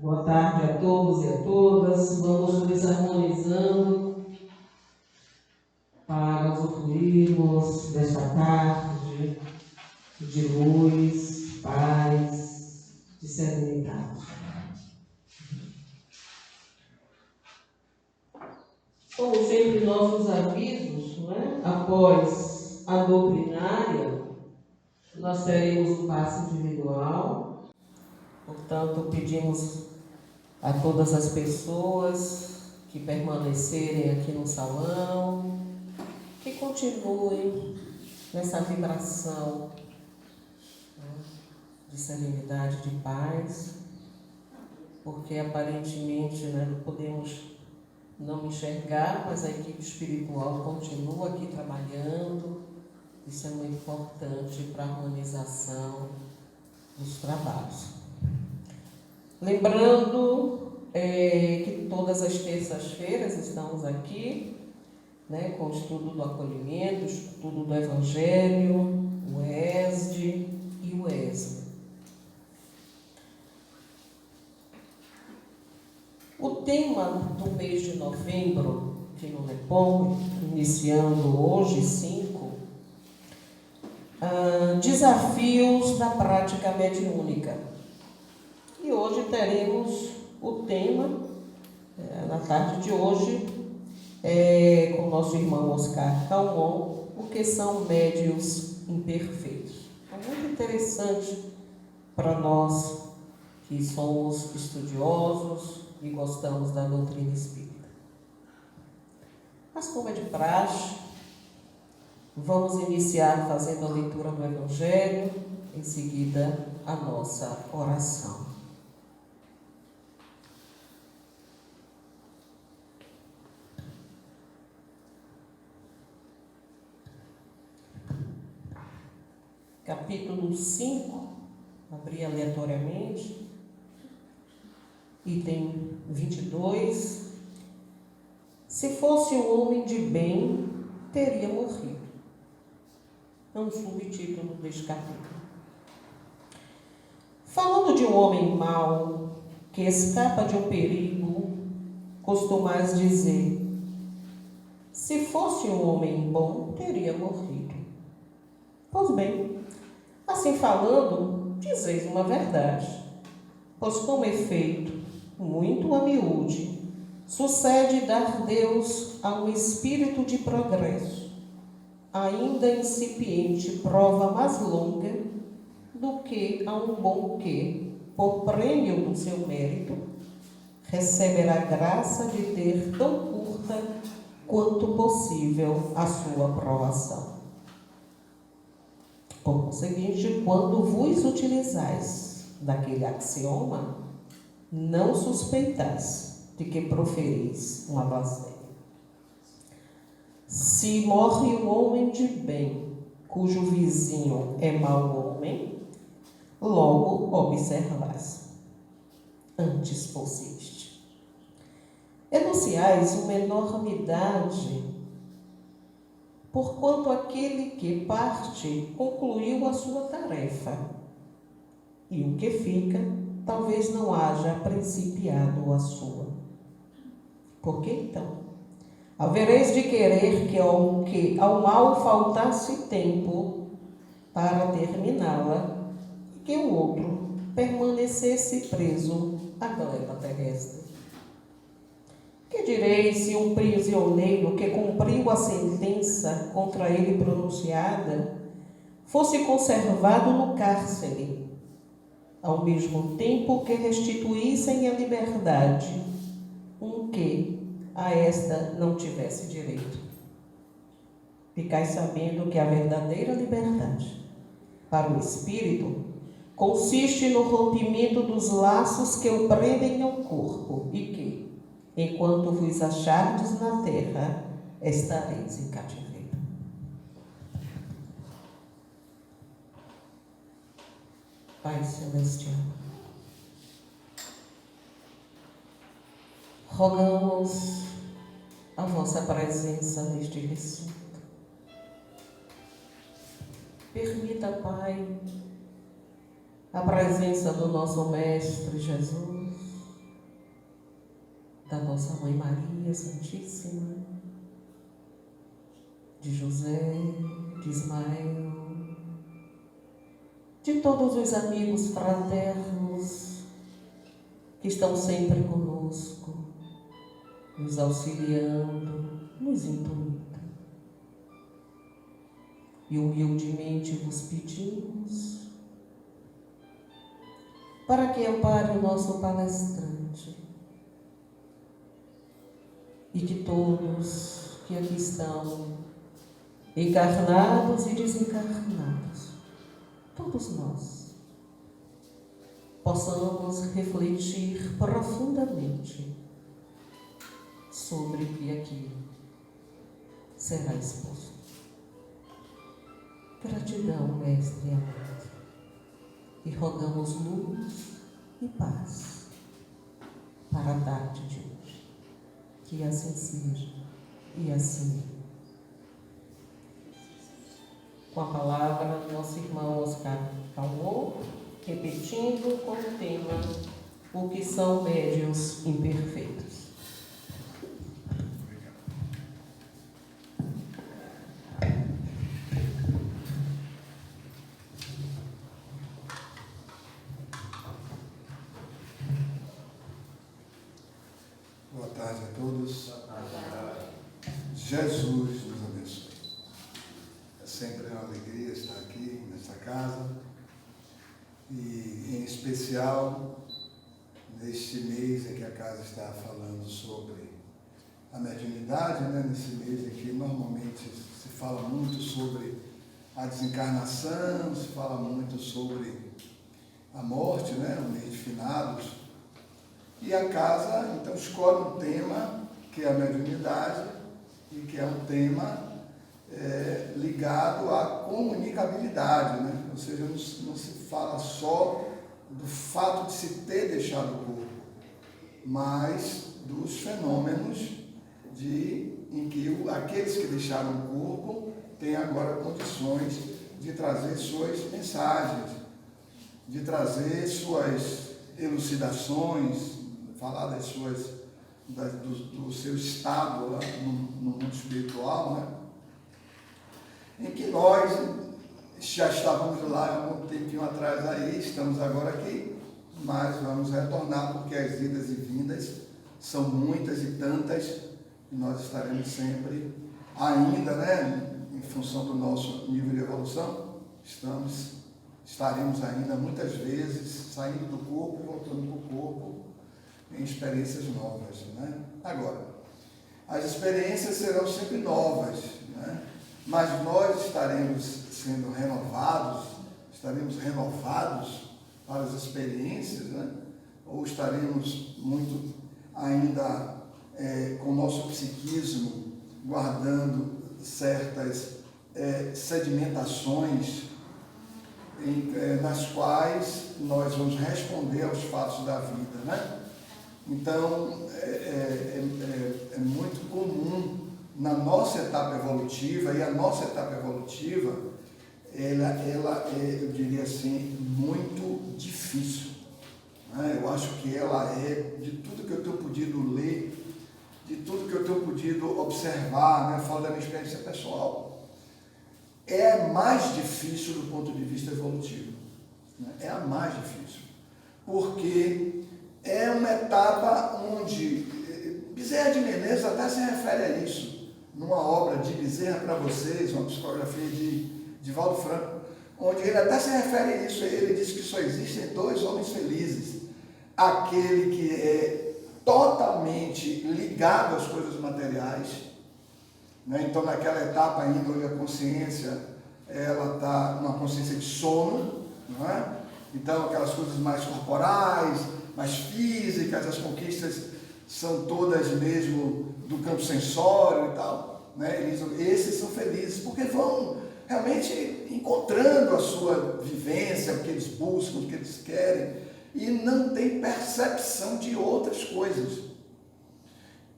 Boa tarde a todos e a todas. Vamos nos harmonizando para usufruirmos desta tarde de luz, paz, de serenidade. Como sempre, nossos avisos, não é? Após a doutrinária, nós teremos o passe individual. Portanto, pedimos a todas as pessoas que permanecerem aqui no salão, que continuem nessa vibração, né, de serenidade, de paz, porque aparentemente, né, não podemos não enxergar, mas a equipe espiritual continua aqui trabalhando. Isso é muito importante para a harmonização dos trabalhos. Lembrando que todas as terças-feiras estamos aqui, né, com o estudo do acolhimento, o estudo do Evangelho, o ESD e o ESMA. O tema do mês de novembro, aqui no NEPOM, iniciando hoje, 5, desafios da prática mediúnica. E hoje teremos o tema, na tarde de hoje, com o nosso irmão Oscar Calmon, o que são médiuns imperfeitos. É muito interessante para nós que somos estudiosos e gostamos da doutrina espírita. Mas como é de praxe, vamos iniciar fazendo a leitura do Evangelho, em seguida a nossa oração. Capítulo 5, abri aleatoriamente, item 22. Se fosse um homem de bem, teria morrido. É um subtítulo deste capítulo. Falando de um homem mau, que escapa de um perigo, costumais dizer: se fosse um homem bom, teria morrido. Pois bem, assim falando, dizeis uma verdade, pois com efeito, muito a miúde, sucede dar Deus a um espírito de progresso, ainda incipiente prova mais longa do que a um bom que, por prêmio do seu mérito, receberá a graça de ter tão curta quanto possível a sua provação. Por conseguinte, quando vos utilizais daquele axioma, não suspeitais de que proferis uma blasfêmia. Se morre um homem de bem, cujo vizinho é mau homem, logo observais. Antes fosseste. Enunciais uma enormidade, porquanto aquele que parte concluiu a sua tarefa, e o que fica, talvez não haja principiado a sua. Por que então? Havereis de querer que ao mal faltasse tempo para terminá-la, e que o outro permanecesse preso à gleba terrestre. Que direis se um prisioneiro que cumpriu a sentença contra ele pronunciada fosse conservado no cárcere, ao mesmo tempo que restituíssem a liberdade um que a esta não tivesse direito? Ficai sabendo que a verdadeira liberdade para o espírito consiste no rompimento dos laços que o prendem ao corpo e que, enquanto vos achardes na terra, estareis em cativeiro. Pai Celestial, rogamos a vossa presença neste recinto. Permita, Pai, a presença do nosso Mestre Jesus, da nossa Mãe Maria Santíssima, de José, de Ismael, de todos os amigos fraternos que estão sempre conosco, nos auxiliando, nos intuindo. E humildemente vos pedimos para que ampare o nosso palestrante e que todos que aqui estão, encarnados e desencarnados, todos nós, possamos refletir profundamente sobre o que aqui será exposto. Gratidão, Mestre amado, e rogamos luz e paz para a tarde de hoje. Que assim seja e assim. Com a palavra, nosso irmão Oscar Calmon, repetindo com o tema o que são médiuns imperfeitos. Boa tarde a todos. Jesus nos abençoe. É sempre uma alegria estar aqui nesta casa e, em especial, neste mês em que a casa está falando sobre a mediunidade, nesse mês em que normalmente se fala muito sobre a desencarnação, se fala muito sobre a morte, o mês de finados. E a casa, então, escolhe um tema que é a mediunidade e que é um tema ligado à comunicabilidade, ou seja, não se fala só do fato de se ter deixado o corpo, mas dos fenômenos em que aqueles que deixaram o corpo têm agora condições de trazer suas mensagens, de trazer suas elucidações, falar do seu estado lá no mundo espiritual, em que nós já estávamos lá há um tempinho atrás aí, estamos agora aqui, mas vamos retornar porque as idas e vindas são muitas e tantas, e nós estaremos sempre ainda, em função do nosso nível de evolução, estaremos ainda muitas vezes saindo do corpo, voltando para o corpo, em experiências novas. Agora, as experiências serão sempre novas, mas nós estaremos sendo renovados para as experiências, ou estaremos muito ainda com o nosso psiquismo guardando certas sedimentações nas quais nós vamos responder aos fatos da vida, Então, é muito comum na nossa etapa evolutiva, e a nossa etapa evolutiva, ela é, eu diria assim, muito difícil. Eu acho que ela é, de tudo que eu tenho podido ler, de tudo que eu tenho podido observar, eu falo da minha experiência pessoal, é a mais difícil do ponto de vista evolutivo. É a mais difícil. Porque é uma etapa onde Bezerra de Menezes até se refere a isso, numa obra de Bezerra para vocês, uma psicografia de Valdo Franco, onde ele até se refere a isso. Ele diz que só existem dois homens felizes: aquele que é totalmente ligado às coisas materiais, então naquela etapa ainda onde a consciência ela está numa consciência de sono, então aquelas coisas mais corporais, mais físicas, as conquistas são todas mesmo do campo sensório e tal, esses são felizes porque vão realmente encontrando a sua vivência, o que eles buscam, o que eles querem, e não tem percepção de outras coisas.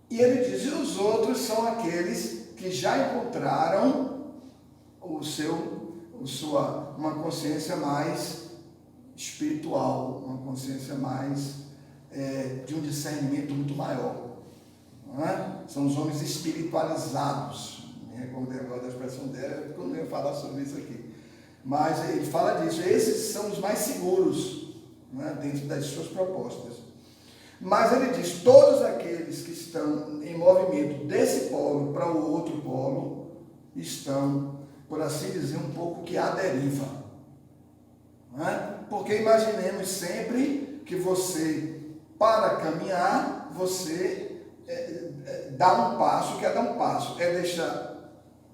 E ele diz, e os outros são aqueles que já encontraram uma consciência mais espiritual, uma consciência mais de um discernimento muito maior. não é? São os homens espiritualizados. Me recordei agora da expressão dela, quando eu ia falar sobre isso aqui. Mas ele fala disso, esses são os mais seguros, né, dentro das suas propostas. Mas ele diz, todos aqueles que estão em movimento desse polo para o outro polo, estão, por assim dizer, um pouco que à deriva. Não é? Porque imaginemos sempre que você, para caminhar, você dá um passo. O que é dar um passo? É deixar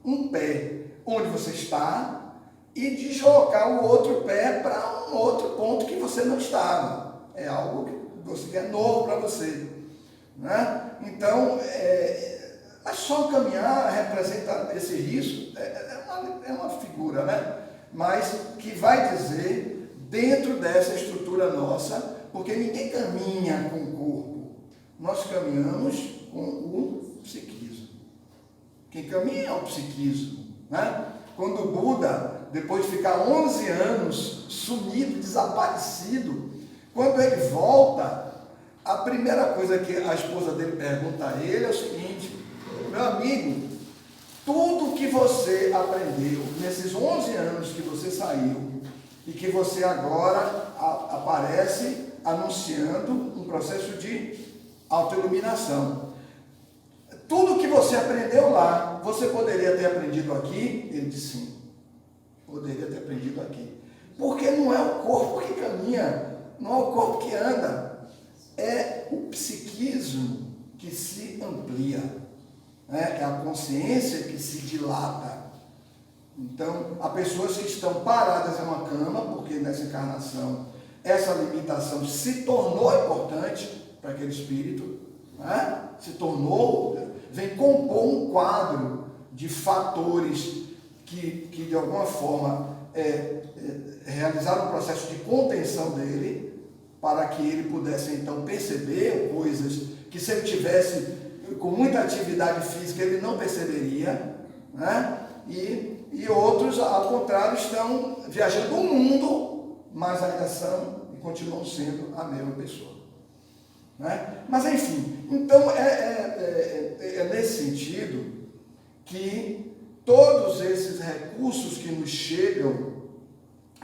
um pé onde você está e deslocar o outro pé para um outro ponto que você não estava. É algo que é novo para você. Né? Então, mas só caminhar representa esse risco, é uma figura, né? Mas que vai dizer, dentro dessa estrutura nossa, porque ninguém caminha com o corpo, nós caminhamos com o psiquismo. Quem caminha é o psiquismo. Né? Quando o Buda, depois de ficar 11 anos sumido, desaparecido, quando ele volta, a primeira coisa que a esposa dele pergunta a ele é o seguinte: meu amigo, tudo que você aprendeu nesses 11 anos que você saiu e que você agora aparece anunciando um processo de autoiluminação, tudo que você aprendeu lá, você poderia ter aprendido aqui? Ele disse sim, poderia ter aprendido aqui. Porque não é o corpo que caminha, não é o corpo que anda, é o psiquismo que se amplia, né? É a consciência que se dilata. Então, há pessoas que estão paradas em uma cama, porque nessa encarnação essa limitação se tornou importante para aquele espírito, né? Se tornou, vem compor um quadro de fatores que de alguma forma realizaram um processo de contenção dele, para que ele pudesse então perceber coisas que, se ele tivesse com muita atividade física, ele não perceberia, né? E outros, ao contrário, estão viajando o mundo, mas ainda são e continuam sendo a mesma pessoa. Né? Mas enfim, então é nesse sentido que todos esses recursos que nos chegam,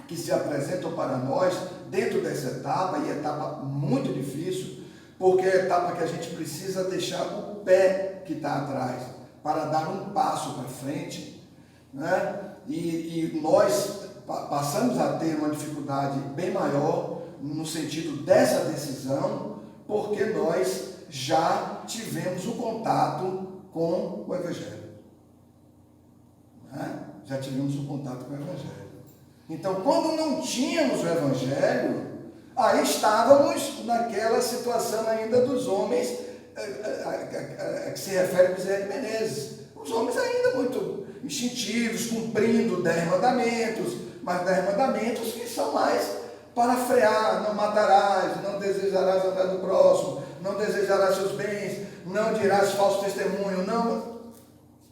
que se apresentam para nós dentro dessa etapa, e etapa muito difícil, porque é a etapa que a gente precisa deixar o pé que está atrás para dar um passo para frente, né? E nós passamos a ter uma dificuldade bem maior no sentido dessa decisão, porque nós já tivemos o contato com o Evangelho. Né? Já tivemos o contato com o Evangelho. Então, quando não tínhamos o Evangelho, aí estávamos naquela situação ainda dos homens, que se refere a Bezerra de Menezes. Os homens ainda muito instintivos, cumprindo 10 mandamentos, mas 10 mandamentos que são mais para frear: não matarás, não desejarás a vida do próximo, não desejarás seus bens, não dirás falso testemunho, não.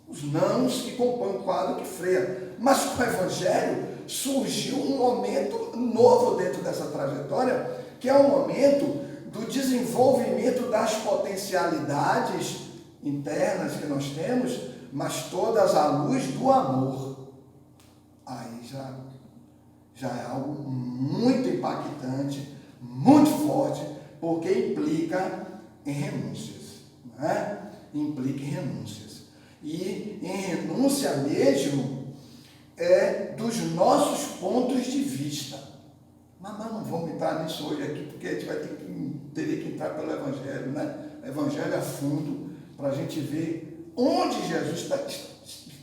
Os nãos que compõem o quadro que freia. Mas com o Evangelho surgiu um momento novo dentro dessa trajetória, que é o momento do desenvolvimento das potencialidades internas que nós temos, mas todas à luz do amor. Aí já é algo muito impactante, muito forte, porque implica em renúncias, né? Implica em renúncias. E em renúncia mesmo dos nossos pontos de vista. Mas não vamos entrar nisso hoje aqui, porque a gente vai teria que entrar pelo Evangelho, né? Evangelho a fundo, para a gente ver onde Jesus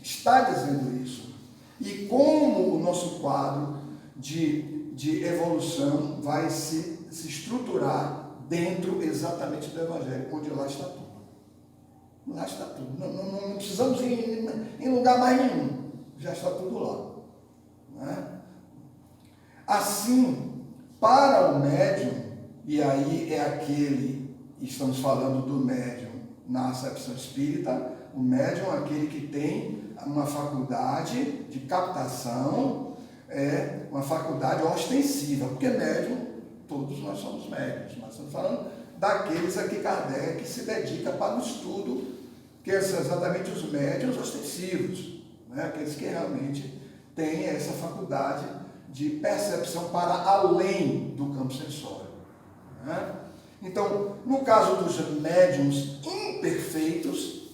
está dizendo isso e como o nosso quadro de evolução vai se estruturar dentro exatamente do Evangelho, onde lá está tudo. Lá está tudo. Não precisamos ir em lugar mais nenhum. Já está tudo lá. Né? Assim, para o médium, e aí é aquele, estamos falando do médium na acepção espírita, o médium é aquele que tem uma faculdade de captação, uma faculdade ostensiva, porque médium, todos nós somos médiums, mas estamos falando daqueles a que Kardec se dedica para o estudo, que são exatamente os médiuns ostensivos, né? Aqueles que realmente têm essa faculdade de percepção para além do campo sensório, né? Então, no caso dos médiuns imperfeitos,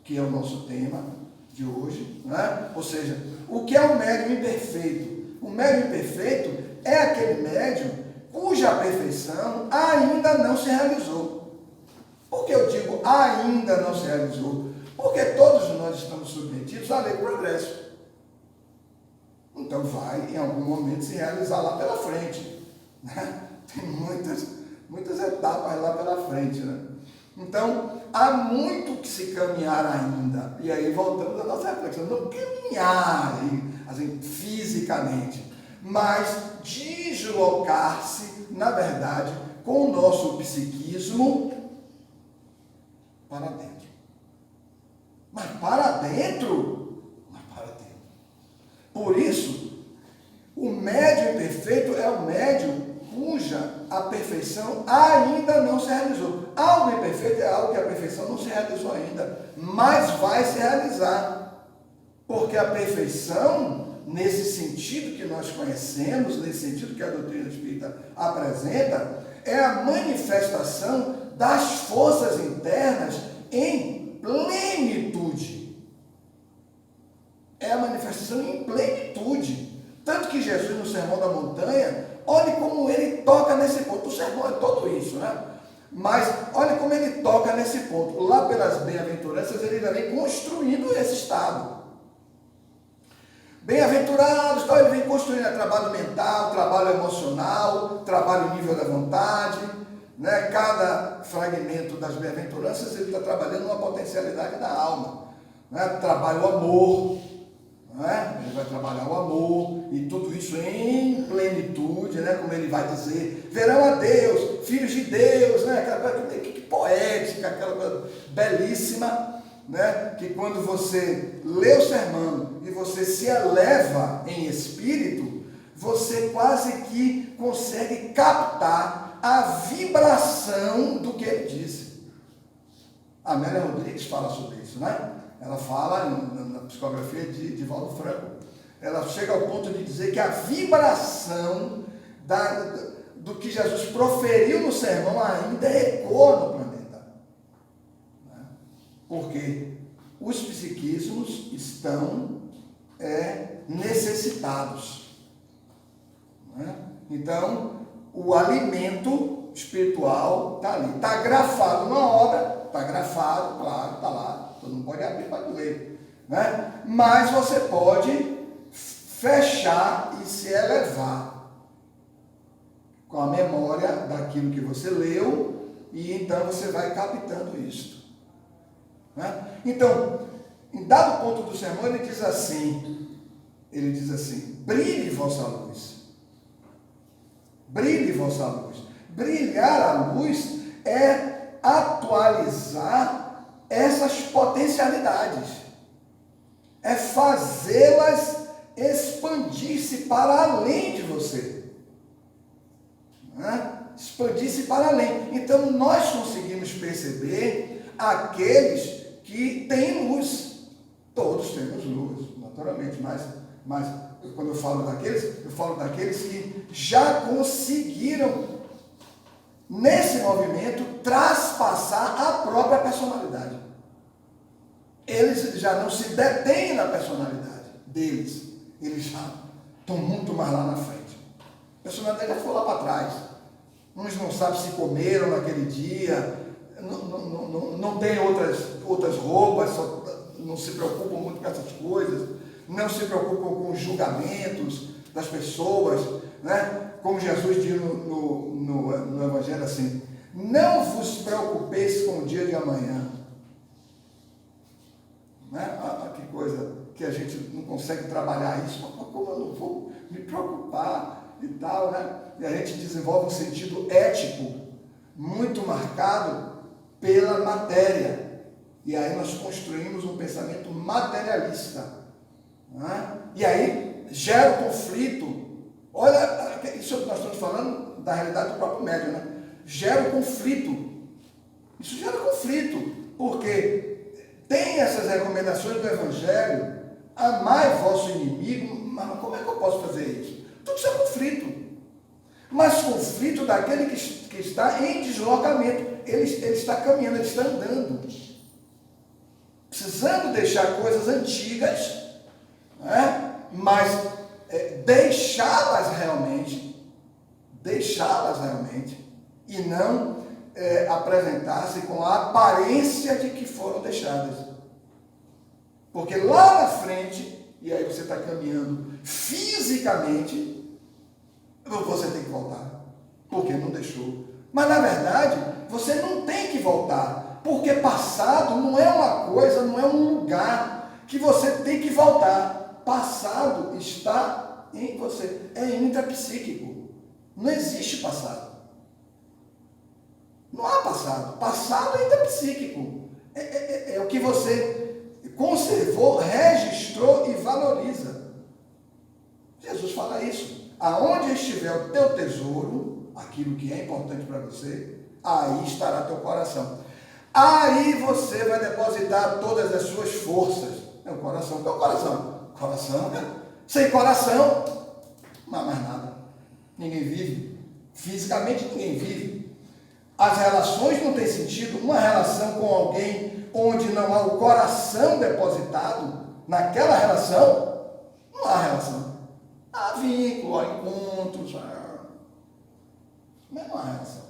que é o nosso tema de hoje, né? Ou seja, o que é um médium imperfeito? O médium imperfeito é aquele médium cuja perfeição ainda não se realizou. Por que eu digo ainda não se realizou? Porque todos nós estamos submetidos à lei do progresso. Então vai, em algum momento, se realizar lá pela frente, né? Tem muitas etapas lá pela frente, né? Então, há muito que se caminhar ainda. E aí voltamos à nossa reflexão. Não caminhar, assim, fisicamente, mas deslocar-se, na verdade, com o nosso psiquismo para dentro. Mas para dentro? Mas para dentro. Por isso, o médium perfeito é o médium cuja a perfeição ainda não se realizou. Algo imperfeito é algo que a perfeição não se realizou ainda, mas vai se realizar. Porque a perfeição, nesse sentido que nós conhecemos, nesse sentido que a doutrina espírita apresenta, é a manifestação das forças internas em plenitude. É a manifestação em plenitude. Tanto que Jesus, no Sermão da Montanha, olhe como ele toca nesse ponto. O sermão é todo isso, né? Mas olhe como ele toca nesse ponto. Lá pelas bem-aventuranças, ele já vem construindo esse estado. Bem-aventurados, então ele vem construindo trabalho mental, trabalho emocional, trabalho nível da vontade, né? Cada fragmento das bem-aventuranças ele está trabalhando uma potencialidade da alma, né? Trabalha o amor, né? Ele vai trabalhar o amor e tudo isso em plenitude, né? Como ele vai dizer, verão a Deus, filhos de Deus, né? Aquela coisa que poética, aquela coisa belíssima, né? Que quando você lê o sermão e você se eleva em espírito, você quase que consegue captar a vibração do que ele disse. A Amélia Rodrigues fala sobre isso, né? Ela fala na psicografia de Valdo Franco, ela chega ao ponto de dizer que a vibração do que Jesus proferiu no sermão ainda ecoa no planeta. Né? Porque os psiquismos estão necessitados. Né? Então, o alimento espiritual está ali. Está grafado na obra, está grafado, claro, está lá. Você não pode abrir para ler. Né? Mas você pode fechar e se elevar com a memória daquilo que você leu e então você vai captando isso. Né? Então, em dado ponto do sermão, ele diz assim, brilhe vossa luz. Brilhe vossa luz. Brilhar a luz é atualizar essas potencialidades. É fazê-las expandir-se para além de você. Né? Expandir-se para além. Então, nós conseguimos perceber aqueles que têm luz. Todos temos luz, naturalmente, mas quando eu falo daqueles que já conseguiram, nesse movimento, traspassar a própria personalidade. Eles já não se detêm na personalidade deles, eles já estão muito mais lá na frente. A personalidade já foi lá para trás. Uns não sabem se comeram naquele dia, não tem outras roupas, não se preocupam muito com essas coisas, não se preocupam com os julgamentos das pessoas, né? Como Jesus diz no Evangelho assim, não vos preocupeis com o dia de amanhã. Né? Que coisa que a gente não consegue trabalhar isso, mas como eu não vou me preocupar e tal, né? E a gente desenvolve um sentido ético muito marcado pela matéria. E aí nós construímos um pensamento materialista. Né? E aí gera o conflito. Olha, isso nós estamos falando da realidade do próprio médium, né? gera conflito. Isso gera conflito, porque tem essas recomendações do Evangelho, amai vosso inimigo, mas como é que eu posso fazer isso? Tudo isso é conflito. Mas conflito daquele que está em deslocamento. Ele está caminhando, ele está andando. Precisando deixar coisas antigas, né? Mas deixá-las realmente, e não apresentar-se com a aparência de que foram deixadas. Porque lá na frente, e aí você está caminhando fisicamente, você tem que voltar, porque não deixou. Mas na verdade, você não tem que voltar, porque passado não é uma coisa, não é um lugar que você tem que voltar. Passado está em você, é intrapsíquico. Não existe passado. Não há passado. Passado é intrapsíquico. É o que você conservou, registrou e valoriza. Jesus fala isso. Aonde estiver o teu tesouro, aquilo que é importante para você, aí estará teu coração. Aí você vai depositar todas as suas forças. É o coração. O que é o coração? Coração, né? Sem coração, não há mais nada. Ninguém vive. Fisicamente ninguém vive. As relações não têm sentido. Uma relação com alguém onde não há o coração depositado naquela relação, não há relação. Há vínculo, há encontros, mas não há relação.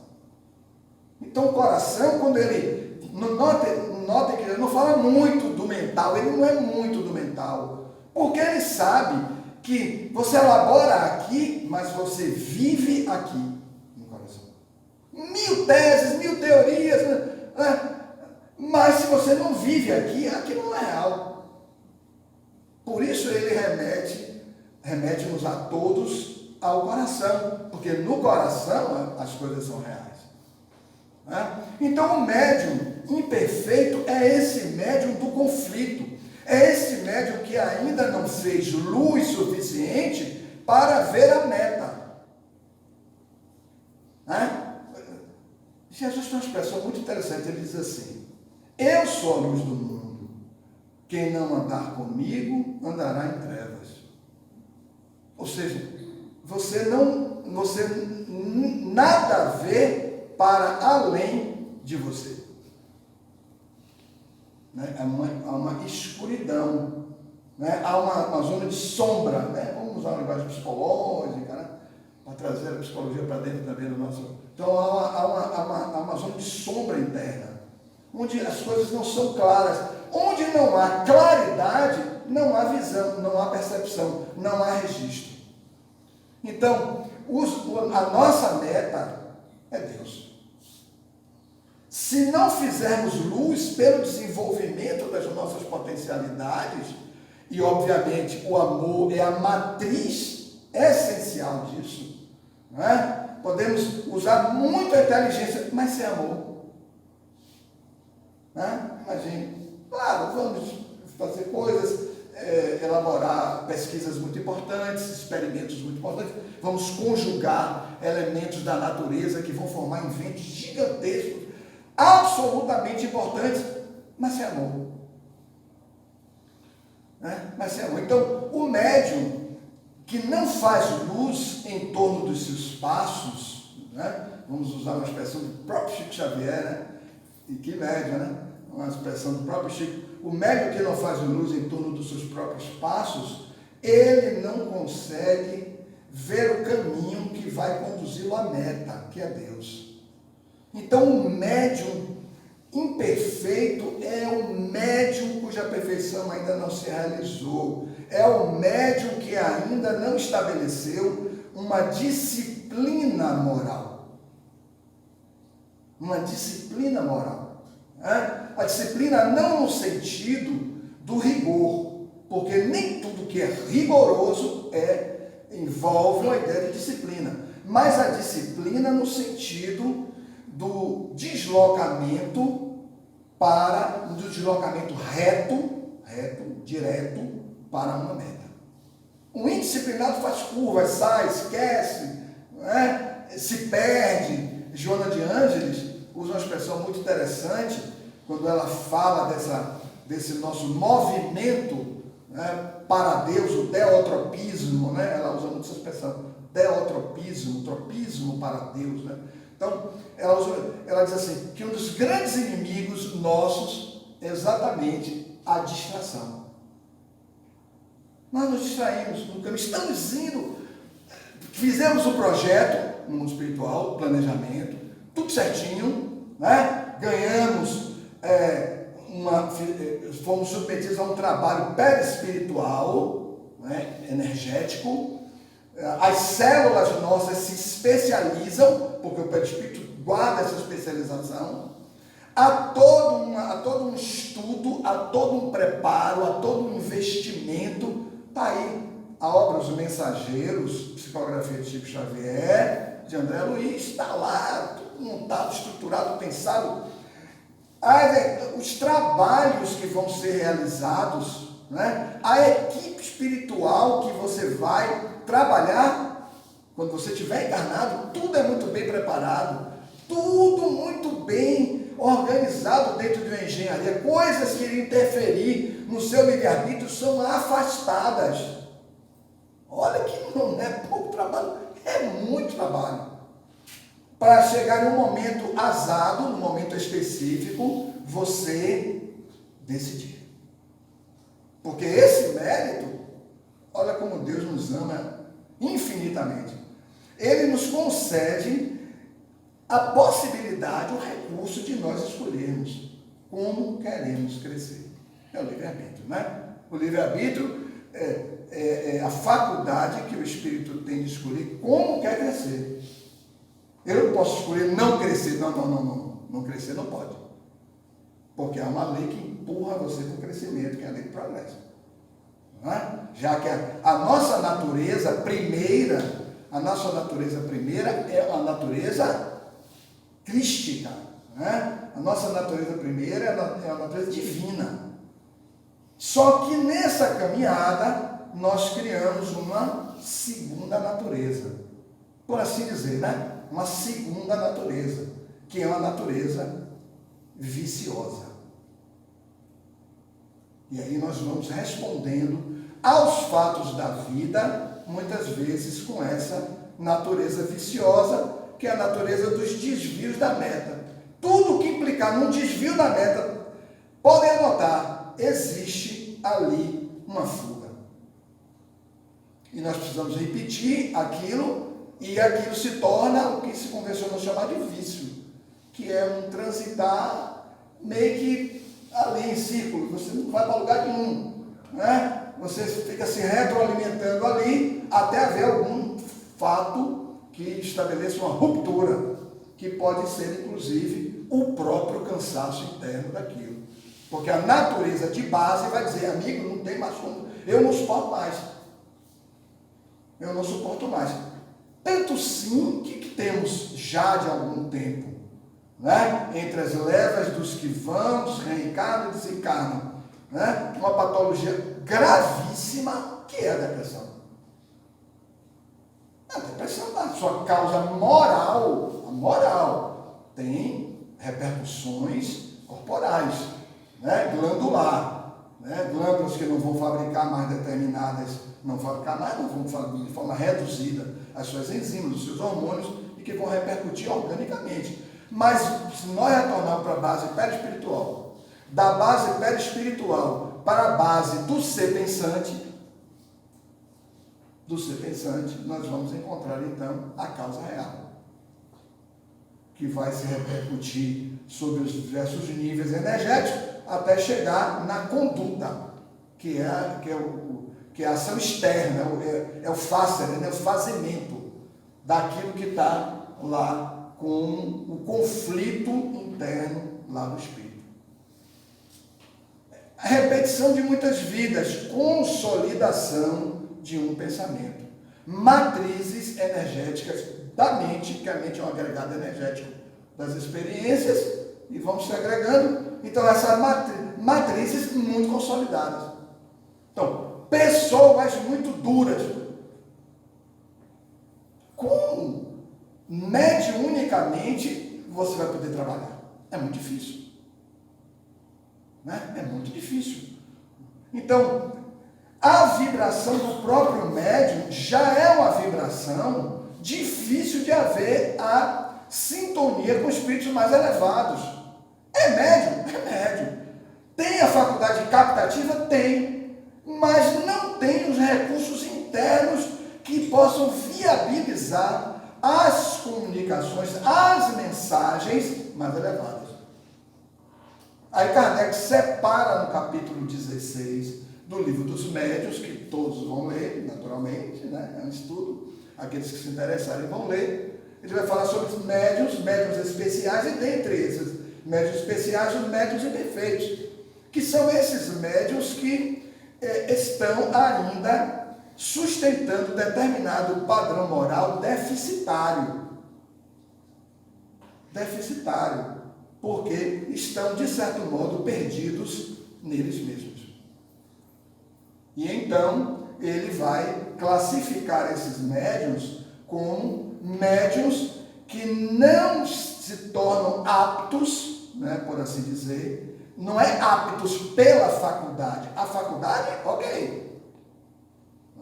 Então o coração, quando ele, notem que ele não fala muito do mental, ele não é muito do mental, porque ele sabe que você elabora aqui, mas você vive aqui no coração. 1000 teses, 1000 teorias, né? Mas se você não vive aqui, aquilo não é real. Por isso ele remete-nos a todos ao coração, porque no coração as coisas são reais. Né? Então o médium imperfeito é esse médium do conflito, é esse médium que ainda não fez luz suficiente para ver a meta. Né? Jesus tem uma expressão muito interessante, ele diz assim: eu sou a luz do mundo, quem não andar comigo andará em trevas. Ou seja, você nada vê para além de você. Né? Há uma escuridão, né? Há uma zona de sombra, né? Vamos usar uma linguagem psicológica, né? Para trazer a psicologia para dentro também do nosso... Então há uma zona de sombra interna, onde as coisas não são claras, onde não há claridade, não há visão, não há percepção, não há registro. Então, a nossa meta é Deus. Se não fizermos luz pelo desenvolvimento das nossas potencialidades, e obviamente o amor é a matriz essencial disso, né? Podemos usar muito a inteligência, mas sem amor. Né? Imagine, claro, vamos fazer coisas, elaborar pesquisas muito importantes, experimentos muito importantes, vamos conjugar elementos da natureza que vão formar inventos gigantescos, absolutamente importantes, mas sem amor. Né? Mas sem amor. Então, o médium que não faz luz em torno dos seus passos, né? Vamos usar uma expressão do próprio Chico Xavier, né? E que médium, né? Uma expressão do próprio Chico. O médium que não faz luz em torno dos seus próprios passos, ele não consegue ver o caminho que vai conduzi-lo à meta, que é Deus. Então, o médium imperfeito é o médium cuja perfeição ainda não se realizou. É o médium que ainda não estabeleceu uma disciplina moral. Uma disciplina moral. Né? A disciplina não no sentido do rigor, porque nem tudo que é rigoroso envolve uma ideia de disciplina, mas a disciplina no sentido do deslocamento reto, direto para uma meta. O indisciplinado faz curvas, sai, esquece, né? Se perde, Joana de Ângeles usa uma expressão muito interessante quando ela fala desse nosso movimento, né, para Deus, o deotropismo, né? Ela usa muito essa expressão, deotropismo, tropismo para Deus, né? Então, ela diz assim, que um dos grandes inimigos nossos é exatamente a distração. Nós nos distraímos no caminho, estamos indo, fizemos o projeto no mundo espiritual, planejamento, tudo certinho, né? Ganhamos, fomos submetidos a um trabalho perispiritual, né? Energético. As células nossas se especializam, porque o perispírito guarda essa especialização. Há todo um estudo, há todo um preparo, há todo um investimento. Está aí a obra Os Mensageiros, psicografia de Chico Xavier, de André Luiz, está lá, tudo montado, estruturado, pensado. Os trabalhos que vão ser realizados, né? A equipe espiritual que você vai trabalhar, quando você estiver encarnado, tudo é muito bem preparado, tudo muito bem organizado dentro de uma engenharia. Coisas que iriam interferir no seu livre-arbítrio são afastadas. Olha que não é pouco trabalho, é muito trabalho. Para chegar em um momento azado, num momento específico, você decidir. Porque esse mérito, olha como Deus nos ama infinitamente. Ele nos concede a possibilidade, o recurso de nós escolhermos como queremos crescer. É o livre-arbítrio, né? O livre-arbítrio é a faculdade que o Espírito tem de escolher como quer crescer. Eu não posso escolher não crescer. Não crescer não pode. Porque há uma lei que empurra você para o crescimento, que é a lei do progresso. Não é? Já que a nossa natureza primeira é a natureza crística. Né? A nossa natureza primeira é a natureza divina. Só que nessa caminhada nós criamos uma segunda natureza. Por assim dizer, né? Uma segunda natureza, que é uma natureza viciosa. E aí nós vamos respondendo aos fatos da vida, muitas vezes com essa natureza viciosa, que é a natureza dos desvios da meta. Tudo que implicar num desvio da meta, podem anotar, existe ali uma fuga. E nós precisamos repetir aquilo, e aquilo se torna o que se convencionou chamar de vício, que é um transitar meio que ali em círculo, você não vai para lugar nenhum, né? Você fica se retroalimentando ali até haver algum fato que estabeleça uma ruptura, que pode ser inclusive o próprio cansaço interno daquilo. Porque a natureza de base vai dizer, amigo, não tem mais como, eu não suporto mais. Eu não suporto mais. Tanto sim que temos já de algum tempo, né? Entre as levas dos que vão, dos reencarnam e desencarnam, né? Uma patologia gravíssima que é a depressão. A depressão, a sua causa moral, a moral, tem repercussões corporais, né? Glandular, né? Glândulas que não vão fabricar mais determinadas, não vão fabricar de forma reduzida as suas enzimas, os seus hormônios, e que vão repercutir organicamente. Mas se nós retornarmos para a base perispiritual, da base perispiritual para a base do ser pensante, nós vamos encontrar então a causa real, que vai se repercutir sobre os diversos níveis energéticos até chegar na conduta, que é a ação externa, é o fazer, né? O fazimento daquilo que está lá com o conflito interno lá no espírito. A repetição de muitas vidas, consolidação de um pensamento, matrizes energéticas da mente, que a mente é um agregado energético das experiências, e vamos se agregando. Então, essas matrizes muito consolidadas. Então, pessoas muito duras. Como mediunicamente você vai poder trabalhar. É muito difícil. Né? É muito difícil. Então, a vibração do próprio médium já é uma vibração difícil de haver a sintonia com espíritos mais elevados. É médium? É médium. Tem a faculdade captativa? Tem. Mas não tem os recursos internos que possam viabilizar as comunicações, as mensagens mais elevadas. Aí Kardec separa no capítulo 16 do Livro dos Médiuns, que todos vão ler, naturalmente, né? É um estudo, aqueles que se interessarem vão ler. Ele vai falar sobre os médiuns especiais, e dentre esses médiuns especiais, os médiuns imperfeitos, que são esses médiuns que estão ainda sustentando determinado padrão moral deficitário. Deficitário, porque estão, de certo modo, perdidos neles mesmos. E então, ele vai classificar esses médiuns como médiuns que não se tornam aptos, né, por assim dizer, não é aptos pela faculdade. A faculdade, ok.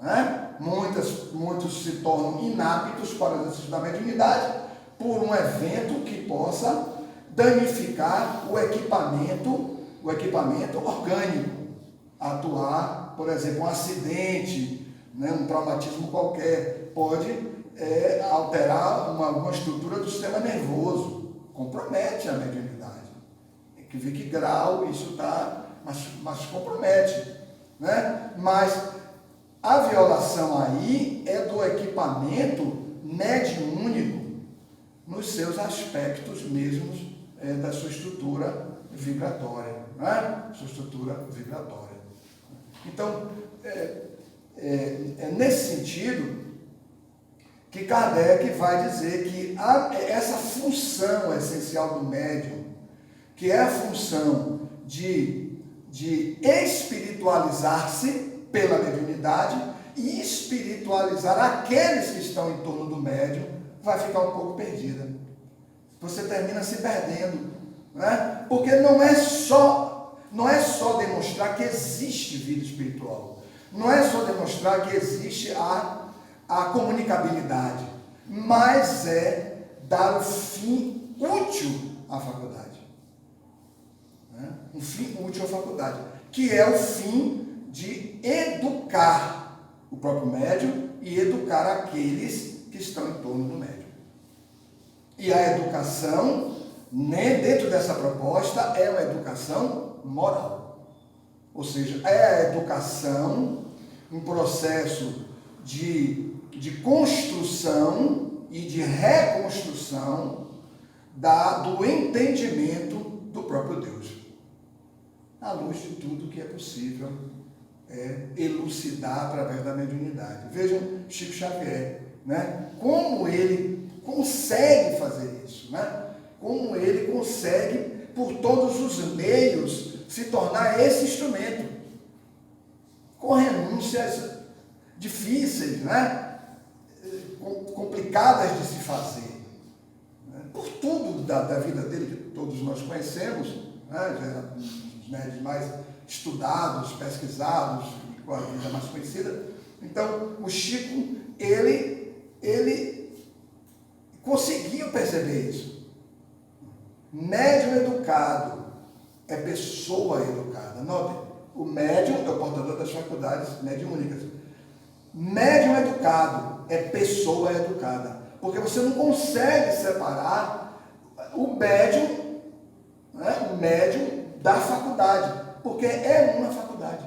Né? Muitos se tornam inaptos para o exercício da mediunidade por um evento que possa danificar o equipamento orgânico, atuar, por exemplo, um acidente, né, um traumatismo qualquer, pode alterar uma estrutura do sistema nervoso, compromete a mediunidade. Tem que ver que grau isso está, mas compromete. Né? Mas a violação aí é do equipamento mediúnico nos seus aspectos mesmos da sua estrutura vibratória. Né? Sua estrutura vibratória. Então, é nesse sentido que Kardec vai dizer que essa função essencial do médium, que é a função de espiritualizar-se pela mediunidade e espiritualizar aqueles que estão em torno do médium, vai ficar um pouco perdida. Você termina se perdendo, né? Porque não é só demonstrar que existe vida espiritual, não é só demonstrar que existe a comunicabilidade, mas é dar o fim útil à faculdade. Né? Um fim útil à faculdade, que é o fim de educar o próprio médium e educar aqueles que estão em torno do médium. E a educação, né, dentro dessa proposta, é uma educação moral. Ou seja, é a educação, um processo de construção e de reconstrução do entendimento do próprio Deus, à luz de tudo que é possível elucidar através da mediunidade. Vejam Chico Xavier, né? Como ele consegue fazer isso, né? Como ele consegue, por todos os meios, se tornar esse instrumento, com renúncias difíceis, né? Complicadas de se fazer, né? Por tudo da vida dele, que todos nós conhecemos, né? Os médios mais estudados, pesquisados, com a vida mais conhecida. Então, o Chico, ele conseguiu perceber isso. Médium educado é pessoa educada. Notem, o médium é o portador das faculdades mediúnicas. Médium educado é pessoa educada. Porque você não consegue separar o médium, né, o médium da faculdade. Porque é uma faculdade.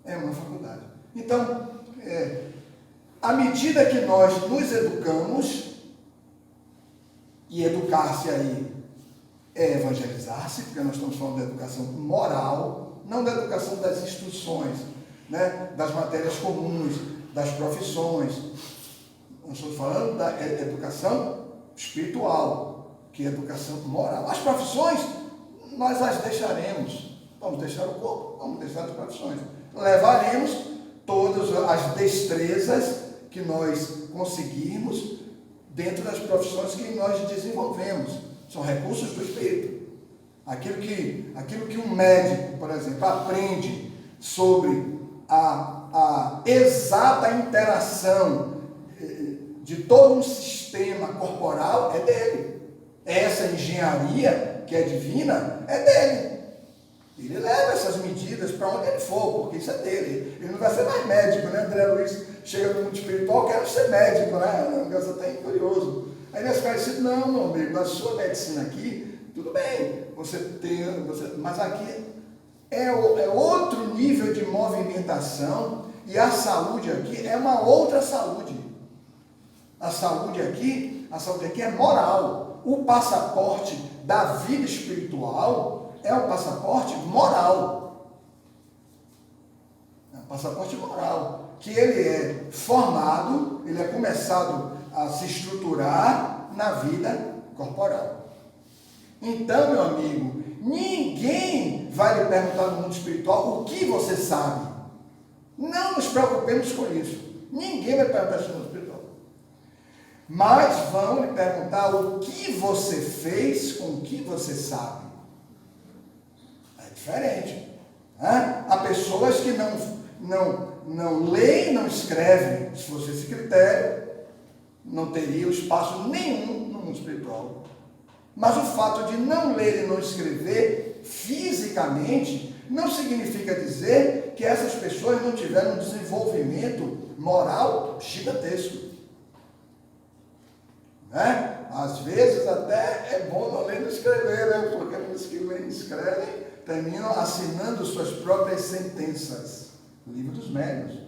É uma faculdade. Então, à medida que nós nos educamos, e educar-se aí é evangelizar-se, porque nós estamos falando da educação moral, não da educação das instruções, né, das matérias comuns, das profissões. Nós estamos falando da educação espiritual, que é educação moral. As profissões, nós as deixaremos. Vamos deixar o corpo, vamos deixar as profissões. Levaremos todas as destrezas que nós conseguirmos dentro das profissões que nós desenvolvemos. São recursos do Espírito. Aquilo que um médico, por exemplo, aprende sobre a exata interação de todo um sistema corporal é dele. Essa engenharia que é divina é dele. Ele leva essas medidas para onde ele for, porque isso é dele. Ele não vai ser mais médico, né? André Luiz chega no mundo espiritual, quero ser médico, né? É um negócio até curioso. Aí nesse caso disse, não, meu amigo, na sua medicina aqui, tudo bem, mas aqui é outro nível de movimentação, e a saúde aqui é uma outra saúde. A saúde aqui é moral. O passaporte da vida espiritual é um passaporte moral. É um passaporte moral. Que ele é formado, ele é começado a se estruturar na vida corporal. Então, meu amigo, ninguém vai lhe perguntar no mundo espiritual o que você sabe. Não nos preocupemos com isso. Ninguém vai perguntar isso no mundo espiritual. Mas vão lhe perguntar o que você fez com o que você sabe. É diferente. Né? Há pessoas que não leem, não escrevem. Se fosse esse critério, não teria espaço nenhum no mundo espiritual. Mas o fato de não ler e não escrever fisicamente não significa dizer que essas pessoas não tiveram um desenvolvimento moral gigantesco. Né? Às vezes até é bom não ler e não escrever, né? Porque os que leem e escrevem terminam assinando suas próprias sentenças. O livro dos médiuns.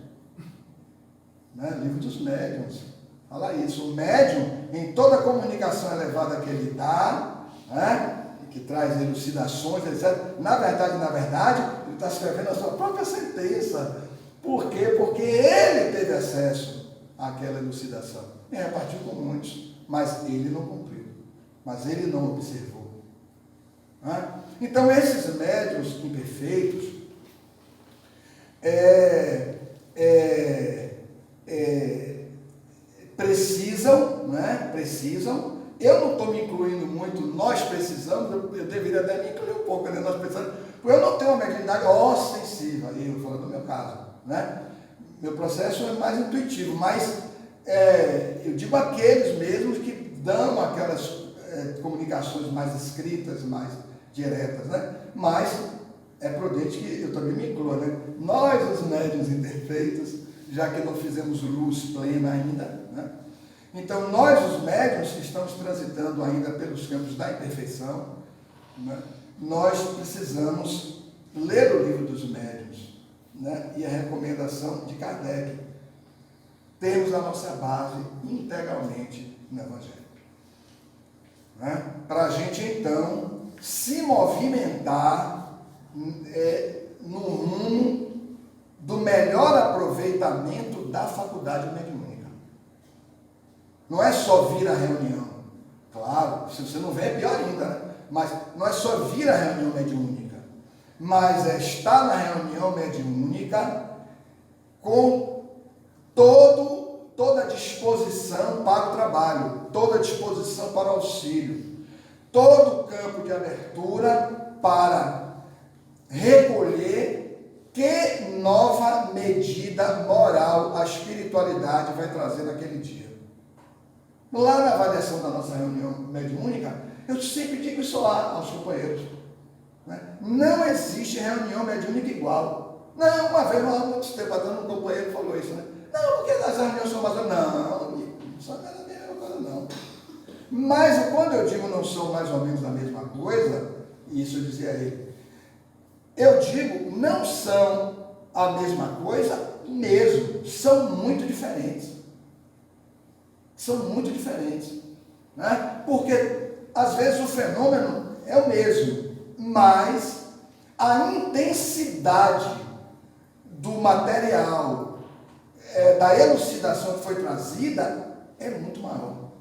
Né? Livro dos médiuns. Fala isso. O médium, em toda a comunicação elevada que ele dá, né? Que traz elucidações, etc. Na verdade, ele está escrevendo a sua própria sentença. Por quê? Porque ele teve acesso àquela elucidação. E repartiu com muitos, mas ele não cumpriu. Mas ele não observou. Né? Então, esses médiuns imperfeitos precisam, né? Precisam. Eu não estou me incluindo muito, nós precisamos, eu deveria até me incluir um pouco, né? Nós precisamos, porque eu não tenho uma mediunidade ostensiva, eu falando do meu caso, né? Meu processo é mais intuitivo, mas eu digo aqueles mesmos que dão aquelas comunicações mais escritas, mais diretas, né? Mas é prudente que eu também me inclua, né? Nós, os médiuns imperfeitos, já que não fizemos luz plena ainda, né? Então, nós, os médiuns, que estamos transitando ainda pelos campos da imperfeição, né? Nós precisamos ler o livro dos médiuns, né? E a recomendação de Kardec. Temos a nossa base integralmente no Evangelho. Né? Para a gente, então, se movimentar no rumo do melhor aproveitamento da faculdade mediúnica. Não é só vir à reunião. Claro, se você não vem é pior ainda, né? Mas não é só vir à reunião mediúnica, mas é estar na reunião mediúnica com toda a disposição para o trabalho, toda a disposição para o auxílio, todo o campo de abertura para recolher que nova medida moral a espiritualidade vai trazer naquele dia. Lá na avaliação da nossa reunião mediúnica, eu sempre digo isso lá aos companheiros. Né? Não existe reunião mediúnica igual. Não, uma vez, muito tempo atrás, um companheiro falou isso, né? Não, porque as reuniões são mais... Não, não são a mesma coisa, não. Mas quando eu digo não são mais ou menos a mesma coisa, isso eu dizia a ele, eu digo não são a mesma coisa mesmo, são muito diferentes. São muito diferentes. Né? Porque, às vezes, o fenômeno é o mesmo, mas a intensidade do material, da elucidação que foi trazida, é muito maior.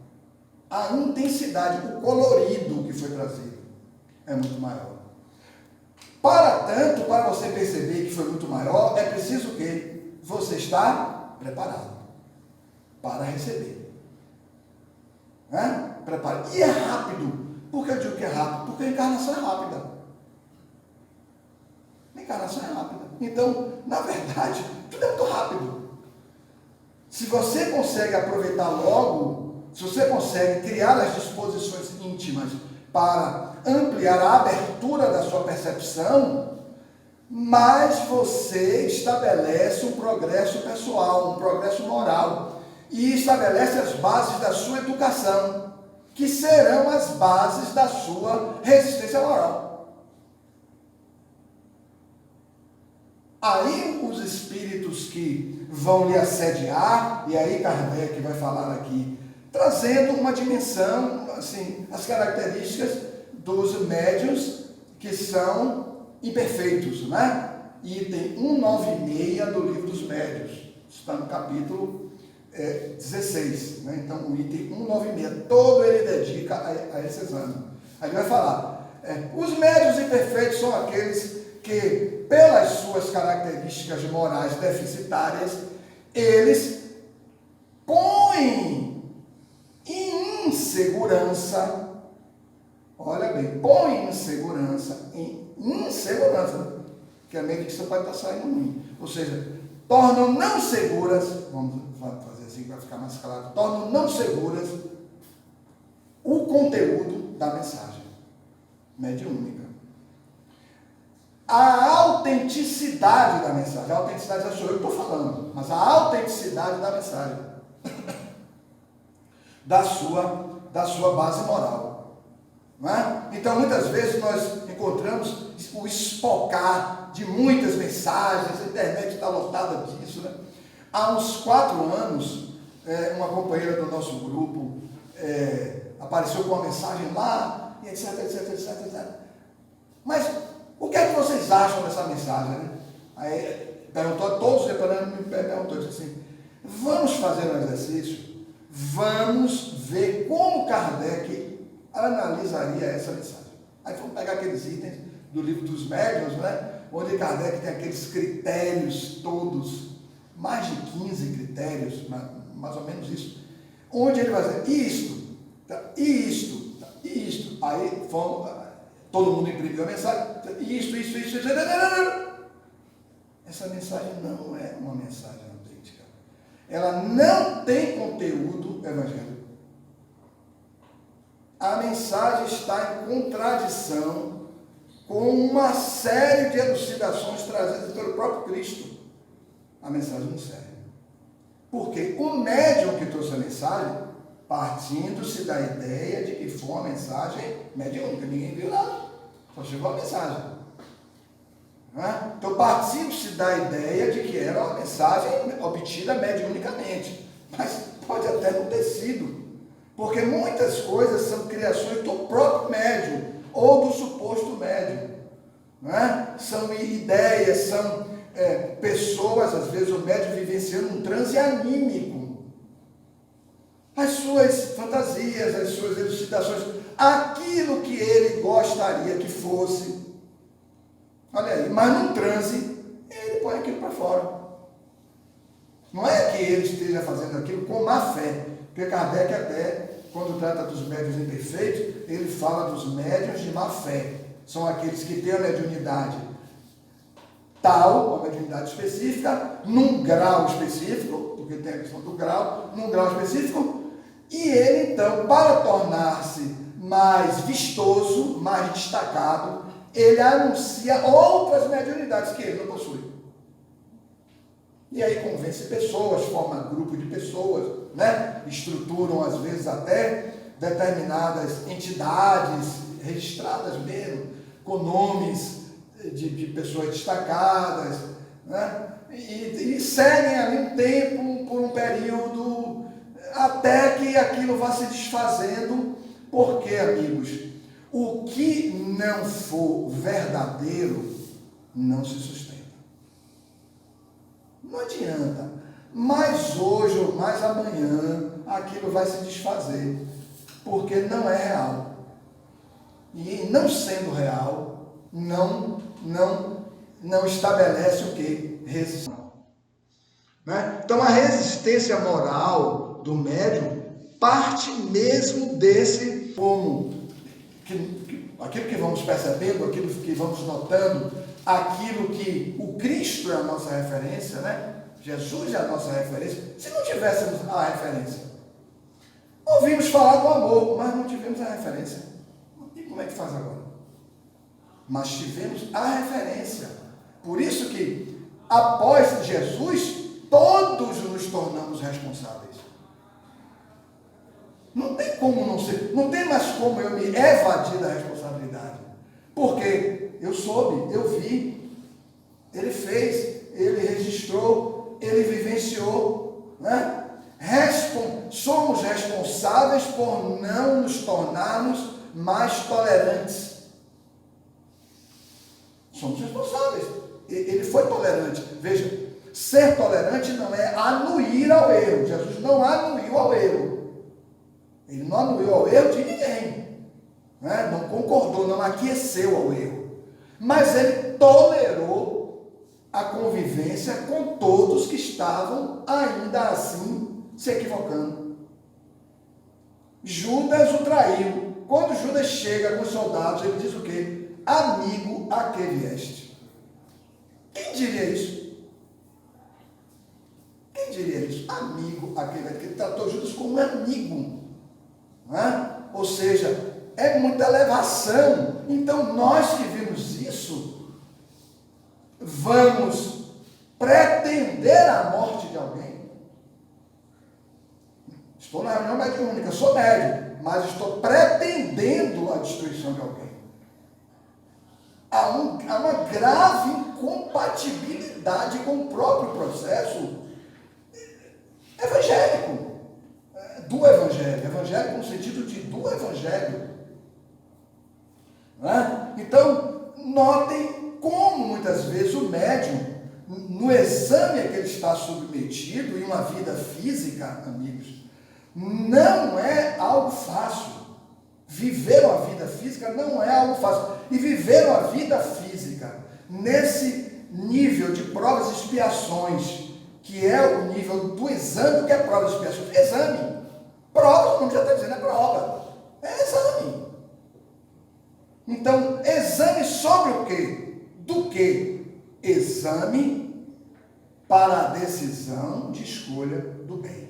A intensidade, o colorido que foi trazido é muito maior. Para tanto, para você perceber que foi muito maior, é preciso que você está preparado. para receber. Prepare. E é rápido. Por que eu digo que é rápido? Porque a encarnação é rápida. A encarnação é rápida. Então, na verdade, tudo é muito rápido. Se você consegue aproveitar logo, se você consegue criar as disposições íntimas para ampliar a abertura da sua percepção, mais você estabelece um progresso pessoal, um progresso moral, e estabelece as bases da sua educação, que serão as bases da sua resistência moral. Aí os espíritos que vão lhe assediar, e aí Kardec vai falar aqui, trazendo uma dimensão, assim, as características dos médiuns que são imperfeitos, né? Item 196 do Livro dos Médiuns, está no capítulo 16, né? Então o item 196, todo ele dedica a esse exame. Aí ele vai falar, os médiuns imperfeitos são aqueles que, pelas suas características morais deficitárias, eles põem em insegurança, olha bem, põem em insegurança, que a medicina pode estar saindo ruim, ou seja, tornam não seguras, vamos fazer assim para ficar mais claro, tornam não seguras o conteúdo da mensagem mediúnica. A autenticidade da mensagem, a autenticidade já sou eu que estou falando, mas a autenticidade da mensagem, da sua base moral. Não é? Então, muitas vezes nós encontramos o espocar de muitas mensagens, a internet está lotada disso, né? Há uns 4 anos, uma companheira do nosso grupo apareceu com uma mensagem lá, e etc, etc, etc, etc. Mas o que é que vocês acham dessa mensagem, né? Aí perguntou a todos, me perguntou, disse assim, vamos fazer um exercício, vamos ver como Kardec analisaria essa mensagem. Aí vamos pegar aqueles itens do Livro dos Médiuns, né? Onde Kardec tem aqueles critérios todos, mais de 15 critérios, mais ou menos isso, onde ele vai dizer isto, isto. Aí todo mundo imprimiu a mensagem, isso. Essa mensagem não é uma mensagem autêntica. Ela não tem conteúdo evangélico. A mensagem está em contradição com uma série de elucidações trazidas pelo próprio Cristo. A mensagem não serve. Porque o médium que trouxe a mensagem, partindo-se da ideia de que foi uma mensagem mediúnica, ninguém viu nada, só chegou a mensagem. Não é? Então, partindo-se da ideia de que era uma mensagem obtida mediunicamente, mas pode até não ter sido, porque muitas coisas são criações do próprio médium ou do suposto médium. Não é? São ideias, são pessoas, às vezes o médium vivenciando um transe anímico. As suas fantasias, as suas elucidações, aquilo que ele gostaria que fosse. Olha aí, mas num transe, ele põe aquilo para fora. Não é que ele esteja fazendo aquilo com má fé, porque Kardec até, quando trata dos médiuns imperfeitos, ele fala dos médiuns de má fé. São aqueles que têm a mediunidade tal, uma mediunidade específica, num grau específico, porque tem a questão do grau, num grau específico, e ele então, para tornar-se mais vistoso, mais destacado, ele anuncia outras mediunidades que ele não possui. E aí convence pessoas, forma grupo de pessoas, né? Estruturam às vezes até determinadas entidades registradas mesmo, com nomes de pessoas destacadas, né? E seguem ali um tempo, por um período, até que aquilo vá se desfazendo, porque, amigos, o que não for verdadeiro não se sustenta. Não adianta. Mais hoje ou mais amanhã aquilo vai se desfazer, porque não é real. E não sendo real, não estabelece o que? Resistência. Né? Então a resistência moral do médium parte mesmo desse, aquilo que vamos percebendo, aquilo que vamos notando, aquilo que o Cristo é a nossa referência, né? Jesus é a nossa referência. Se não tivéssemos a referência, ouvimos falar do amor, mas não tivemos a referência. E como é que faz agora? Mas tivemos a referência. Por isso que, após Jesus, todos nos tornamos responsáveis. Não tem como não ser, não tem mais como eu me evadir da responsabilidade. Porque eu soube, eu vi, ele fez, ele registrou, ele vivenciou, né? Somos responsáveis por não nos tornarmos mais tolerantes. Somos responsáveis. Ele foi tolerante. Veja, ser tolerante não é anuir ao erro. Jesus não anuiu ao erro. Ele não anuiu ao erro de ninguém. Né? Não concordou, não aqueceu ao erro. Mas ele tolerou a convivência com todos que estavam ainda assim se equivocando. Judas o traiu. Quando Judas chega com os soldados, ele diz o quê? Amigo, a que vieste? Quem diria isso? Quem diria isso? Amigo, a que vieste? Ele tratou Judas como um amigo. Não é? Ou seja, é muita elevação. Então, nós que vimos isso, vamos pretender a morte de alguém. Estou na reunião mediúnica, sou médium, mas estou pretendendo a destruição de alguém. Há uma grave incompatibilidade com o próprio processo evangélico, do evangelho. Evangélico no sentido de do evangelho. Não é? Então, notem como muitas vezes o médium, no exame a que ele está submetido, em uma vida física, amigos, não é algo fácil. Viver uma vida física não é algo fácil. E viver uma vida física nesse nível de provas e expiações, que é o nível do exame, o que é provas e expiações? Exame. Prova, como já está dizendo, é prova. É exame. Então, exame sobre o quê? Do que? Exame para a decisão de escolha do bem.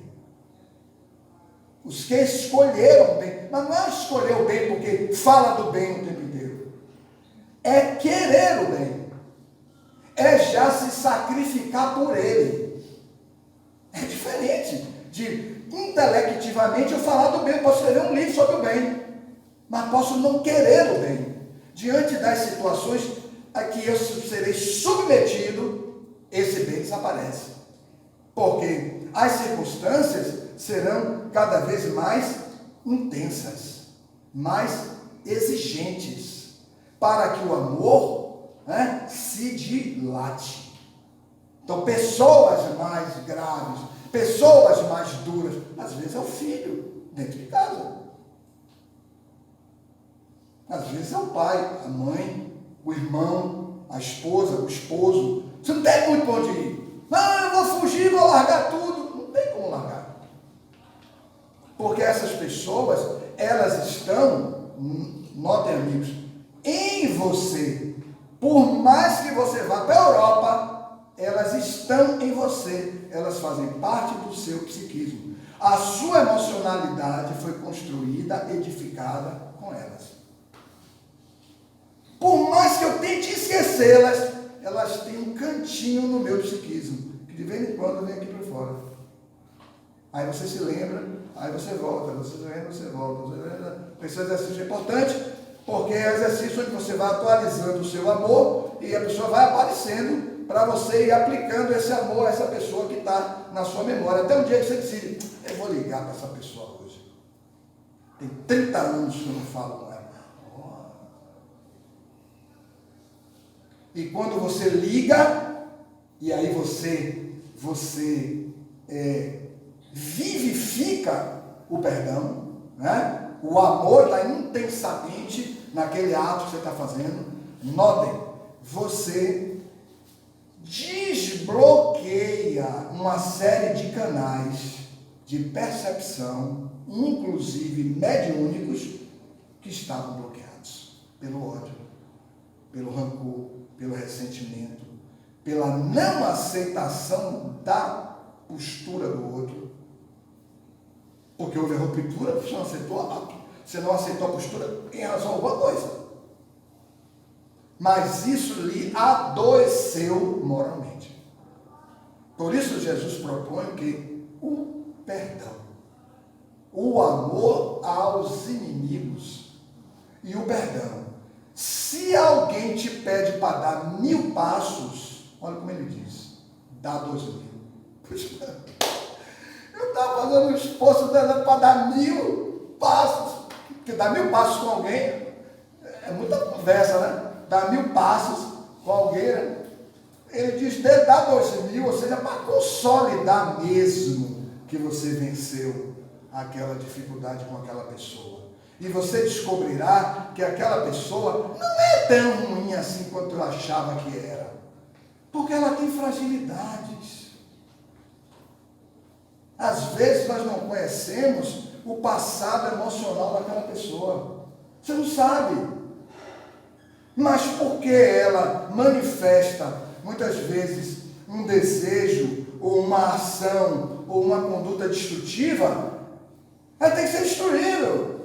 Os que escolheram o bem, mas não é escolher o bem porque fala do bem o tempo inteiro. É querer o bem. É já se sacrificar por ele. É diferente de intelectivamente eu falar do bem. Eu posso escrever um livro sobre o bem, mas posso não querer o bem. Diante das situações a que eu serei submetido, esse bem desaparece. Porque as circunstâncias serão cada vez mais intensas, mais exigentes, para que o amor, né, se dilate. Então, pessoas mais graves, pessoas mais duras, às vezes é o filho dentro de casa. Às vezes é o pai, a mãe, o irmão, a esposa, o esposo. Você não tem muito para onde ir. Não, eu vou fugir, vou largar tudo. Não tem como largar. Porque essas pessoas, elas estão, notem amigos, em você. Por mais que você vá para a Europa, elas estão em você. Elas fazem parte do seu psiquismo. A sua emocionalidade foi construída, edificada com elas. Por mais que eu tente esquecê-las, elas têm um cantinho no meu psiquismo, que de vez em quando vem aqui para fora. Aí você se lembra, aí você volta, você lembra, você volta. Esse exercício é importante, porque é um exercício onde você vai atualizando o seu amor e a pessoa vai aparecendo para você ir aplicando esse amor a essa pessoa que está na sua memória. Até um dia que você decide, eu vou ligar para essa pessoa hoje. Tem 30 anos que eu não falo com ela. E quando você liga, e aí você vivifica o perdão, né? O amor está intensamente naquele ato que você está fazendo. Notem, você desbloqueia uma série de canais de percepção, inclusive mediúnicos, que estavam bloqueados pelo ódio, pelo rancor, pelo ressentimento, pela não aceitação da postura do outro. Porque houve a ruptura, você não aceitou a postura em relação a alguma coisa. Mas isso lhe adoeceu moralmente. Por isso Jesus propõe o quê? O perdão. O amor aos inimigos e o perdão. Se alguém te pede para dar 1000 passos, olha como ele diz, dá 2000. Puxa, eu estava fazendo um esforço para dar 1000 passos. Porque dar 1000 passos com alguém é muita conversa, né? Dar 1000 passos com alguém, né? Ele diz, dá 2000, ou seja, para consolidar mesmo que você venceu aquela dificuldade com aquela pessoa. E você descobrirá que aquela pessoa não é tão ruim assim quanto eu achava que era. Porque ela tem fragilidades. Às vezes nós não conhecemos o passado emocional daquela pessoa. Você não sabe. Mas porque ela manifesta, muitas vezes, um desejo, ou uma ação, ou uma conduta destrutiva, ela tem que ser destruída.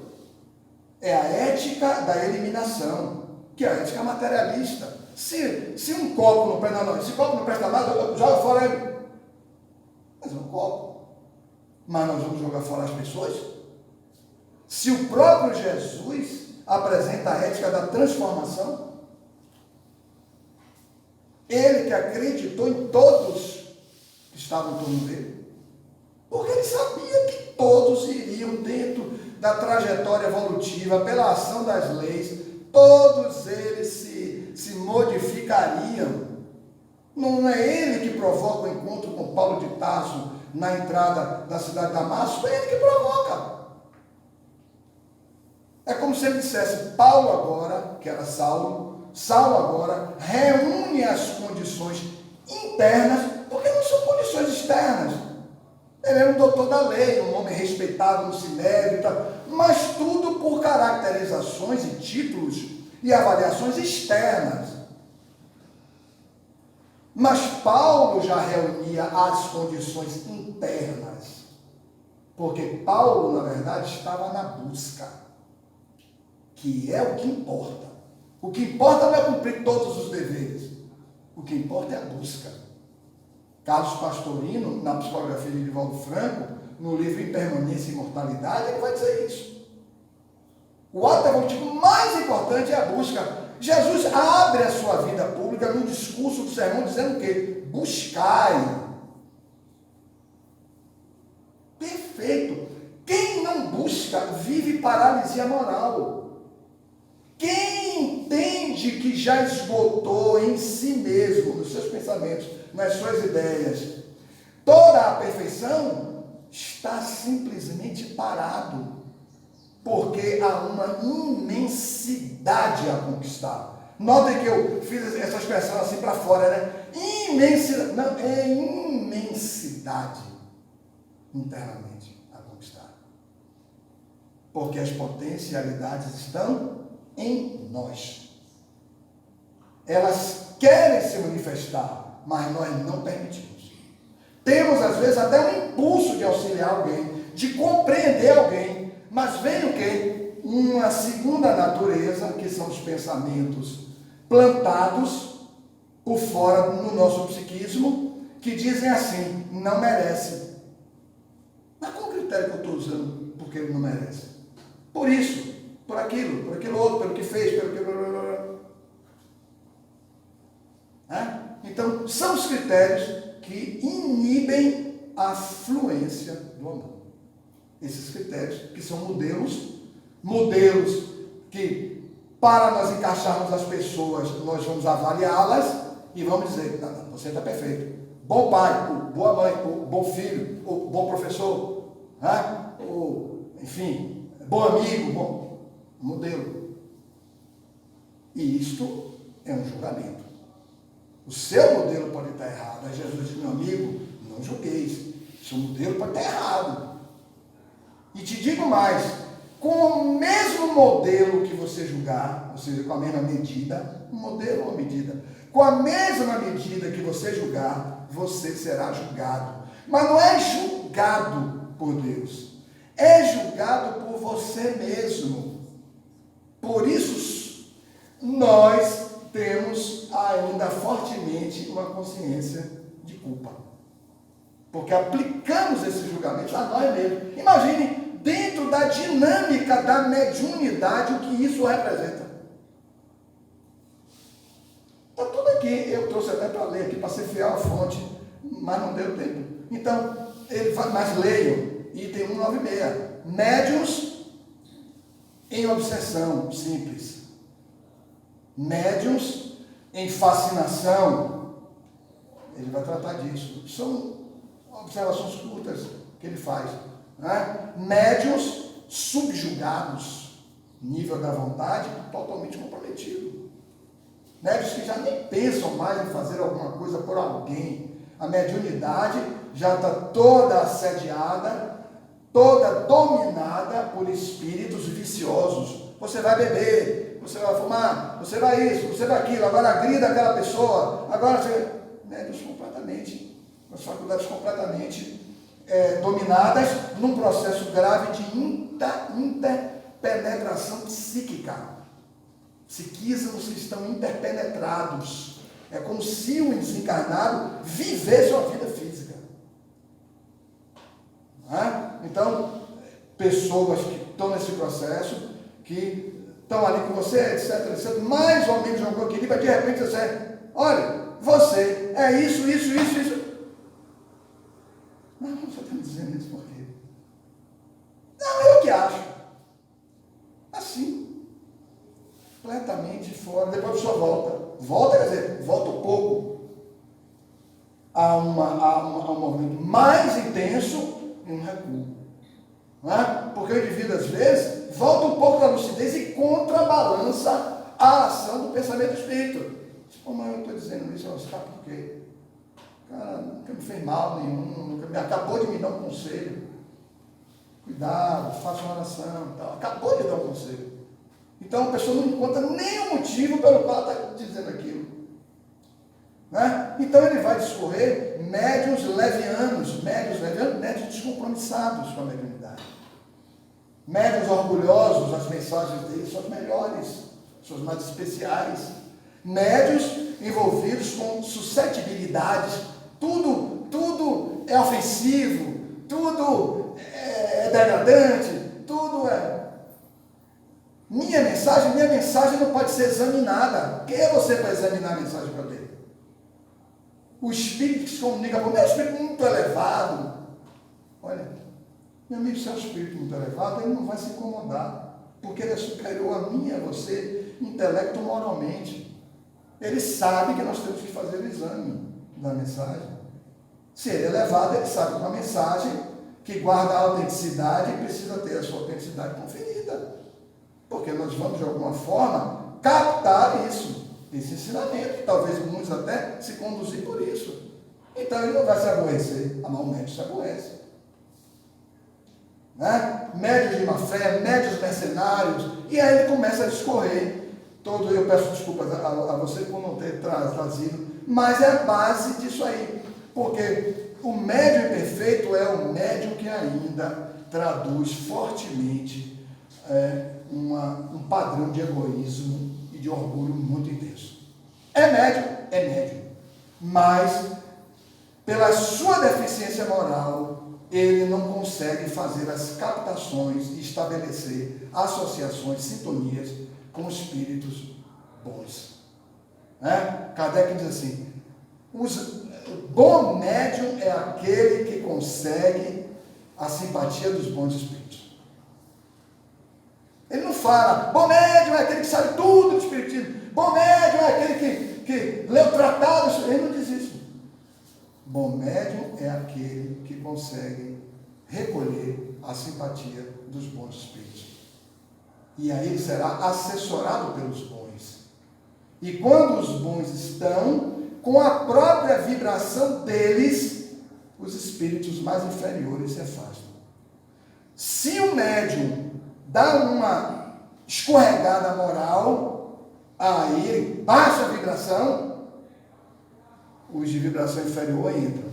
É a ética da eliminação, que é a ética materialista. Se um copo não presta, não, esse copo não presta mais, eu jogo fora ele. Mas é um copo. Mas nós vamos jogar fora as pessoas? Se o próprio Jesus apresenta a ética da transformação, ele que acreditou em todos que estavam em torno dele, porque ele sabia que todos iriam dentro da trajetória evolutiva, pela ação das leis, todos eles se modificariam. Não é ele que provoca o encontro com Paulo de Tarso na entrada da cidade de Damasco, é ele que provoca. É como se ele dissesse, Paulo agora, que era Saulo agora reúne as condições internas, porque não são condições externas. Ele era um doutor da lei, um homem respeitado no Sinédrio e tal, mas tudo por caracterizações e títulos e avaliações externas. Mas Paulo já reunia as condições internas, porque Paulo, na verdade, estava na busca, que é o que importa. O que importa não é cumprir todos os deveres, o que importa é a busca. Carlos Pastorino, na psicografia de Divaldo Franco, no livro Impermanência e Imortalidade, ele vai dizer isso. O ato evolutivo mais importante é a busca. Jesus abre a sua vida pública no discurso do sermão dizendo o quê? Buscai. Perfeito. Quem não busca vive paralisia moral. Quem entende que já esgotou em si mesmo, nos seus pensamentos, nas suas ideias, toda a perfeição, está simplesmente parado. Porque há uma imensidade a conquistar. Notem que eu fiz essa expressão assim para fora, né? Imensidade, não, é imensidade internamente a conquistar. Porque as potencialidades estão em nós. Elas querem se manifestar, mas nós não permitimos. Temos, às vezes, até um impulso de auxiliar alguém, de compreender alguém, mas vem o quê? Uma segunda natureza, que são os pensamentos plantados por fora no nosso psiquismo, que dizem assim, não merece. Mas qual o critério que eu estou usando porque ele não merece? Por isso, por aquilo outro, pelo que fez, pelo que... Então, são os critérios que inibem a fluência do amor. Esses critérios, que são modelos que, para nós encaixarmos as pessoas, nós vamos avaliá-las e vamos dizer, não, você está perfeito. Bom pai, ou boa mãe, ou bom filho, ou bom professor, ou, enfim, bom amigo, bom modelo. E isto é um julgamento. O seu modelo pode estar errado. Aí Jesus diz, meu amigo, não julgueis. Seu modelo pode estar errado. E te digo mais, com o mesmo modelo que você julgar, ou seja, com a mesma medida, um modelo ou medida, com a mesma medida que você julgar, você será julgado. Mas não é julgado por Deus, é julgado por você mesmo. Por isso, nós temos ainda fortemente uma consciência de culpa. Porque aplicamos esses julgamentos a nós mesmos. Imagine, dentro da dinâmica da mediunidade, o que isso representa. Está tudo aqui. Eu trouxe até para ler aqui, para ser fiel à fonte, mas não deu tempo. Então, ele fala, mas leiam, item 196. Médiuns em obsessão simples. Médiuns em fascinação. Ele vai tratar disso. São observações curtas que ele faz. Né? Médiuns subjugados, nível da vontade totalmente comprometido. Médiuns que já nem pensam mais em fazer alguma coisa por alguém. A mediunidade já está toda assediada, toda dominada por espíritos viciosos. Você vai beber, você vai fumar, você vai isso, você vai aquilo, agora agrida aquela pessoa, agora você... Médiuns completamente, as faculdades completamente dominadas num processo grave de interpenetração psíquica. Psiquismos que estão interpenetrados. É como se o desencarnado vivesse uma vida física. Então, pessoas que estão nesse processo, que estão ali com você, etc, mais ou menos um equilíbrio, de repente você, olha, você é isso. Não, você está me dizendo isso por quê? Não, eu que acho. Assim. Completamente fora. Depois a pessoa volta. Volta, quer dizer, volta um pouco a um movimento mais intenso e um recuo. Não é? Porque o indivíduo, às vezes, volta um pouco da lucidez e contrabalança a ação do pensamento do espírito. Pô, mas eu estou dizendo isso, você sabe por quê? Cara, nunca me fez mal nenhum, acabou de me dar um conselho. Cuidado, faça uma oração, tal. Acabou de dar um conselho. Então a pessoa não encontra nenhum motivo pelo qual ela está dizendo aquilo. Né? Então ele vai discorrer médiuns levianos, médiuns descompromissados com a mediunidade. Médiuns orgulhosos, as mensagens deles são as melhores, são as mais especiais. Médiuns envolvidos com suscetibilidades, tudo é ofensivo, tudo é degradante, tudo é... Minha mensagem não pode ser examinada. Quem é você para examinar a mensagem que eu dei? O espírito que se comunica comigo é um espírito muito elevado. Olha, meu amigo, se é um espírito muito elevado, ele não vai se incomodar, porque ele é superior a mim e a você, intelecto moralmente. Ele sabe que nós temos que fazer o exame da mensagem. Se ele é elevado, ele sabe que uma mensagem que guarda a autenticidade precisa ter a sua autenticidade conferida. Porque nós vamos, de alguma forma, captar isso, esse ensinamento, e talvez muitos até se conduzir por isso. Então ele não vai se aborrecer, a mão médium se aborrece. Né? Médios de má fé, médios mercenários, e aí ele começa a discorrer. Eu peço desculpas a você por não ter trazido, mas é a base disso aí. Porque o médium imperfeito é o médium que ainda traduz fortemente um padrão de egoísmo e de orgulho muito intenso. É médium, mas pela sua deficiência moral, ele não consegue fazer as captações e estabelecer associações, sintonias com espíritos bons. Kardec diz assim, o bom médium é aquele que consegue a simpatia dos bons espíritos. Ele não fala, bom médium é aquele que sabe tudo do espiritismo, bom médium é aquele que lê o tratado, ele não diz isso. Bom médium é aquele que consegue recolher a simpatia dos bons espíritos. E aí ele será assessorado pelos bons. E quando os bons estão, com a própria vibração deles, os espíritos mais inferiores se afastam. Se o médium dá uma escorregada moral, aí ele baixa a vibração, os de vibração inferior entram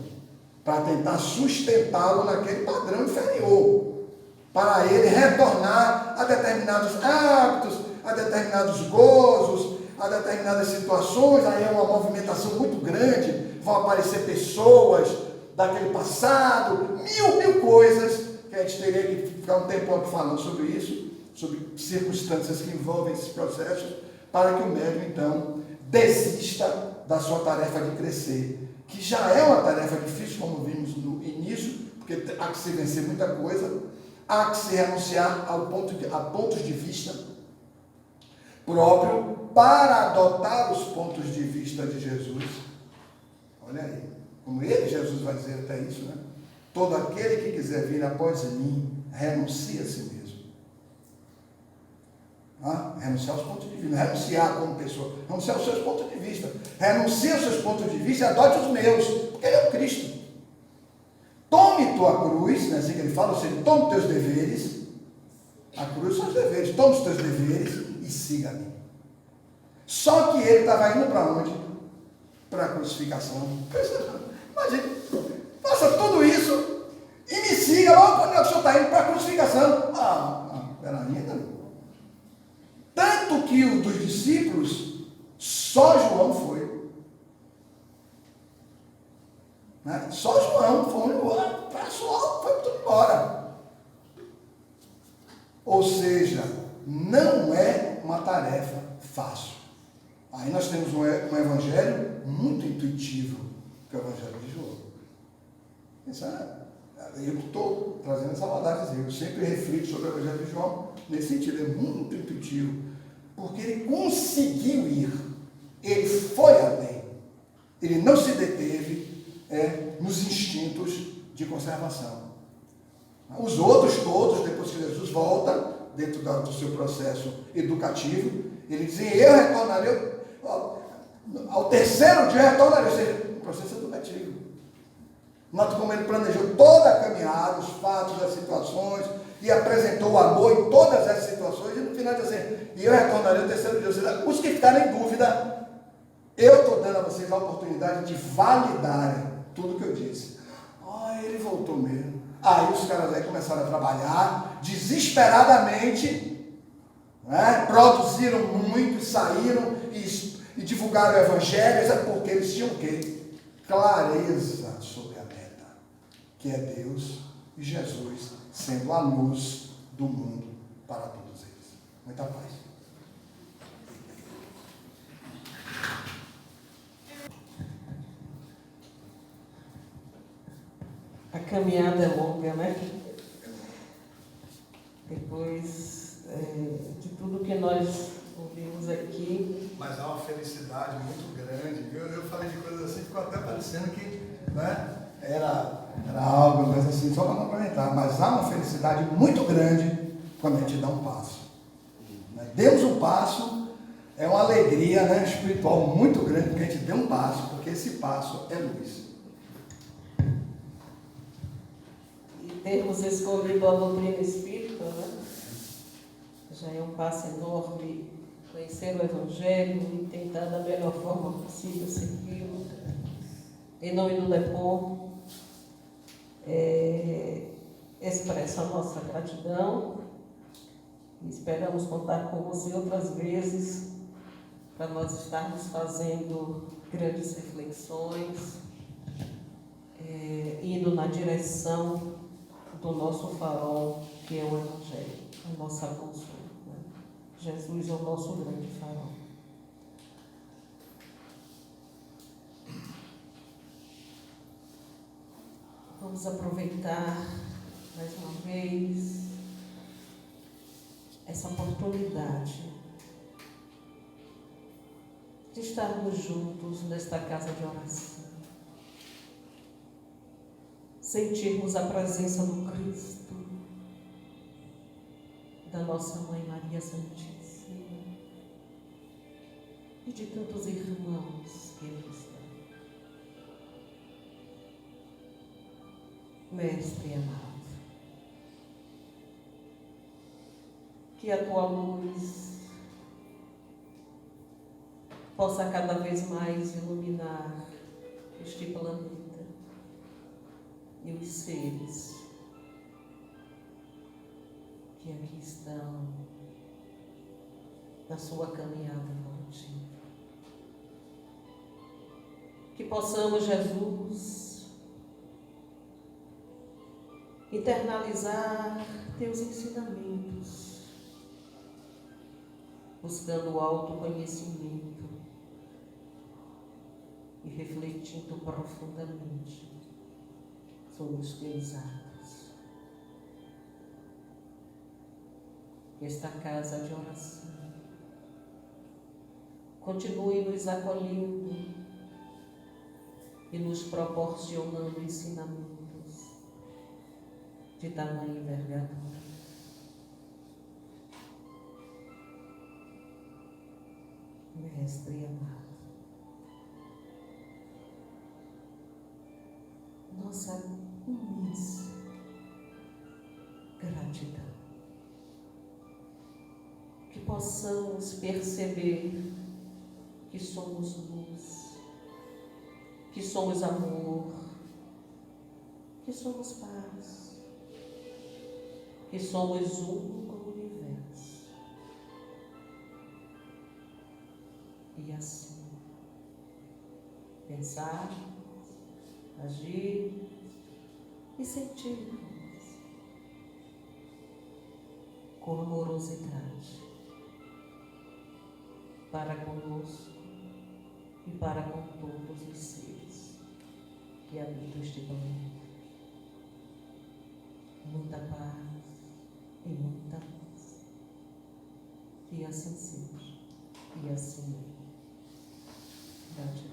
para tentar sustentá-lo naquele padrão inferior, para ele retornar a determinados hábitos, a determinados gozos, a determinadas situações. Aí é uma movimentação muito grande, vão aparecer pessoas daquele passado, mil coisas, que a gente teria que ficar um tempo aqui falando sobre isso, sobre circunstâncias que envolvem esses processos, para que o médium, então, desista da sua tarefa de crescer, que já é uma tarefa difícil, como vimos no início, porque há que se vencer muita coisa, há que se renunciar a pontos de vista próprio para adotar os pontos de vista de Jesus. Olha aí, como Jesus vai dizer até isso, né? Todo aquele que quiser vir após mim, renuncie a si mesmo. Renunciar aos pontos de vista, não renunciar como pessoa, renunciar aos seus pontos de vista. Renuncie aos seus pontos de vista e adote os meus, porque ele é o Cristo. Tome tua cruz, né, assim que ele fala, ou seja, tome teus deveres. A cruz são os deveres, tome os teus deveres e siga-me. Só que ele estava indo para onde? Para a crucificação. Imagina, faça tudo isso e me siga logo quando o senhor está indo para a crucificação. Pera ainda. Tanto que os dos discípulos, só João foi. Né? Só João foi embora, foi tudo embora. Ou seja, não é uma tarefa fácil. Aí nós temos um evangelho muito intuitivo, que é o evangelho de João. Eu estou trazendo essa abordagem, eu sempre reflito sobre o evangelho de João nesse sentido, é muito intuitivo, porque ele conseguiu ir, ele foi além, ele não se deteve nos instintos de conservação. Os outros todos, depois que Jesus volta, dentro do seu processo educativo, ele dizia, eu retornarei, ao terceiro dia eu retornarei, ou seja, um processo educativo. Nota como ele planejou toda a caminhada, os fatos, as situações, e apresentou o amor em todas as situações, e no final diz assim, e eu retornarei no terceiro dia. Ou seja, os que ficarem em dúvida, eu estou dando a vocês a oportunidade de validarem tudo que eu disse. Ele voltou mesmo. Aí os caras aí começaram a trabalhar desesperadamente, né? Produziram muito, saíram e divulgaram o evangelho, porque eles tinham o quê? Clareza sobre a meta, que é Deus e Jesus sendo a luz do mundo para todos eles. Muita paz. A caminhada é longa, né? Depois de tudo que nós ouvimos aqui. Mas há uma felicidade muito grande. Eu falei de coisas assim, ficou até parecendo que, né, era algo, mas assim, só para complementar. Mas há uma felicidade muito grande quando a gente dá um passo. Demos um passo, é uma alegria, né, espiritual muito grande, porque a gente deu um passo, porque esse passo é luz. Termos escolhido a doutrina espírita, né? Já é um passo enorme, conhecer o Evangelho e tentar da melhor forma possível segui-lo. Em nome do DEPOM, expresso a nossa gratidão e esperamos contar com você outras vezes para nós estarmos fazendo grandes reflexões, indo na direção do nosso farol, que é o Evangelho, a nossa luz. Né? Jesus é o nosso grande farol. Vamos aproveitar mais uma vez essa oportunidade de estarmos juntos nesta casa de oração. Sentirmos a presença do Cristo, da nossa Mãe Maria Santíssima e de tantos irmãos que aqui estão. Mestre amado, que a tua luz possa cada vez mais iluminar este planeta e os seres que aqui estão na sua caminhada evolutiva. Que possamos, Jesus, internalizar teus ensinamentos, buscando o autoconhecimento e refletindo profundamente sobre os teus atos. Que esta casa de oração continue nos acolhendo e nos proporcionando ensinamentos de tamanha envergadura. Mestre amado, nossa imensa gratidão. Que possamos perceber que somos luz, que somos amor, que somos paz, que somos um com o universo. E assim, pensar, agir e sentir com amorosidade para conosco e para com todos os seres que habitam este planeta. Muita paz e muita luz. Que assim seja e assim é. Gratidão.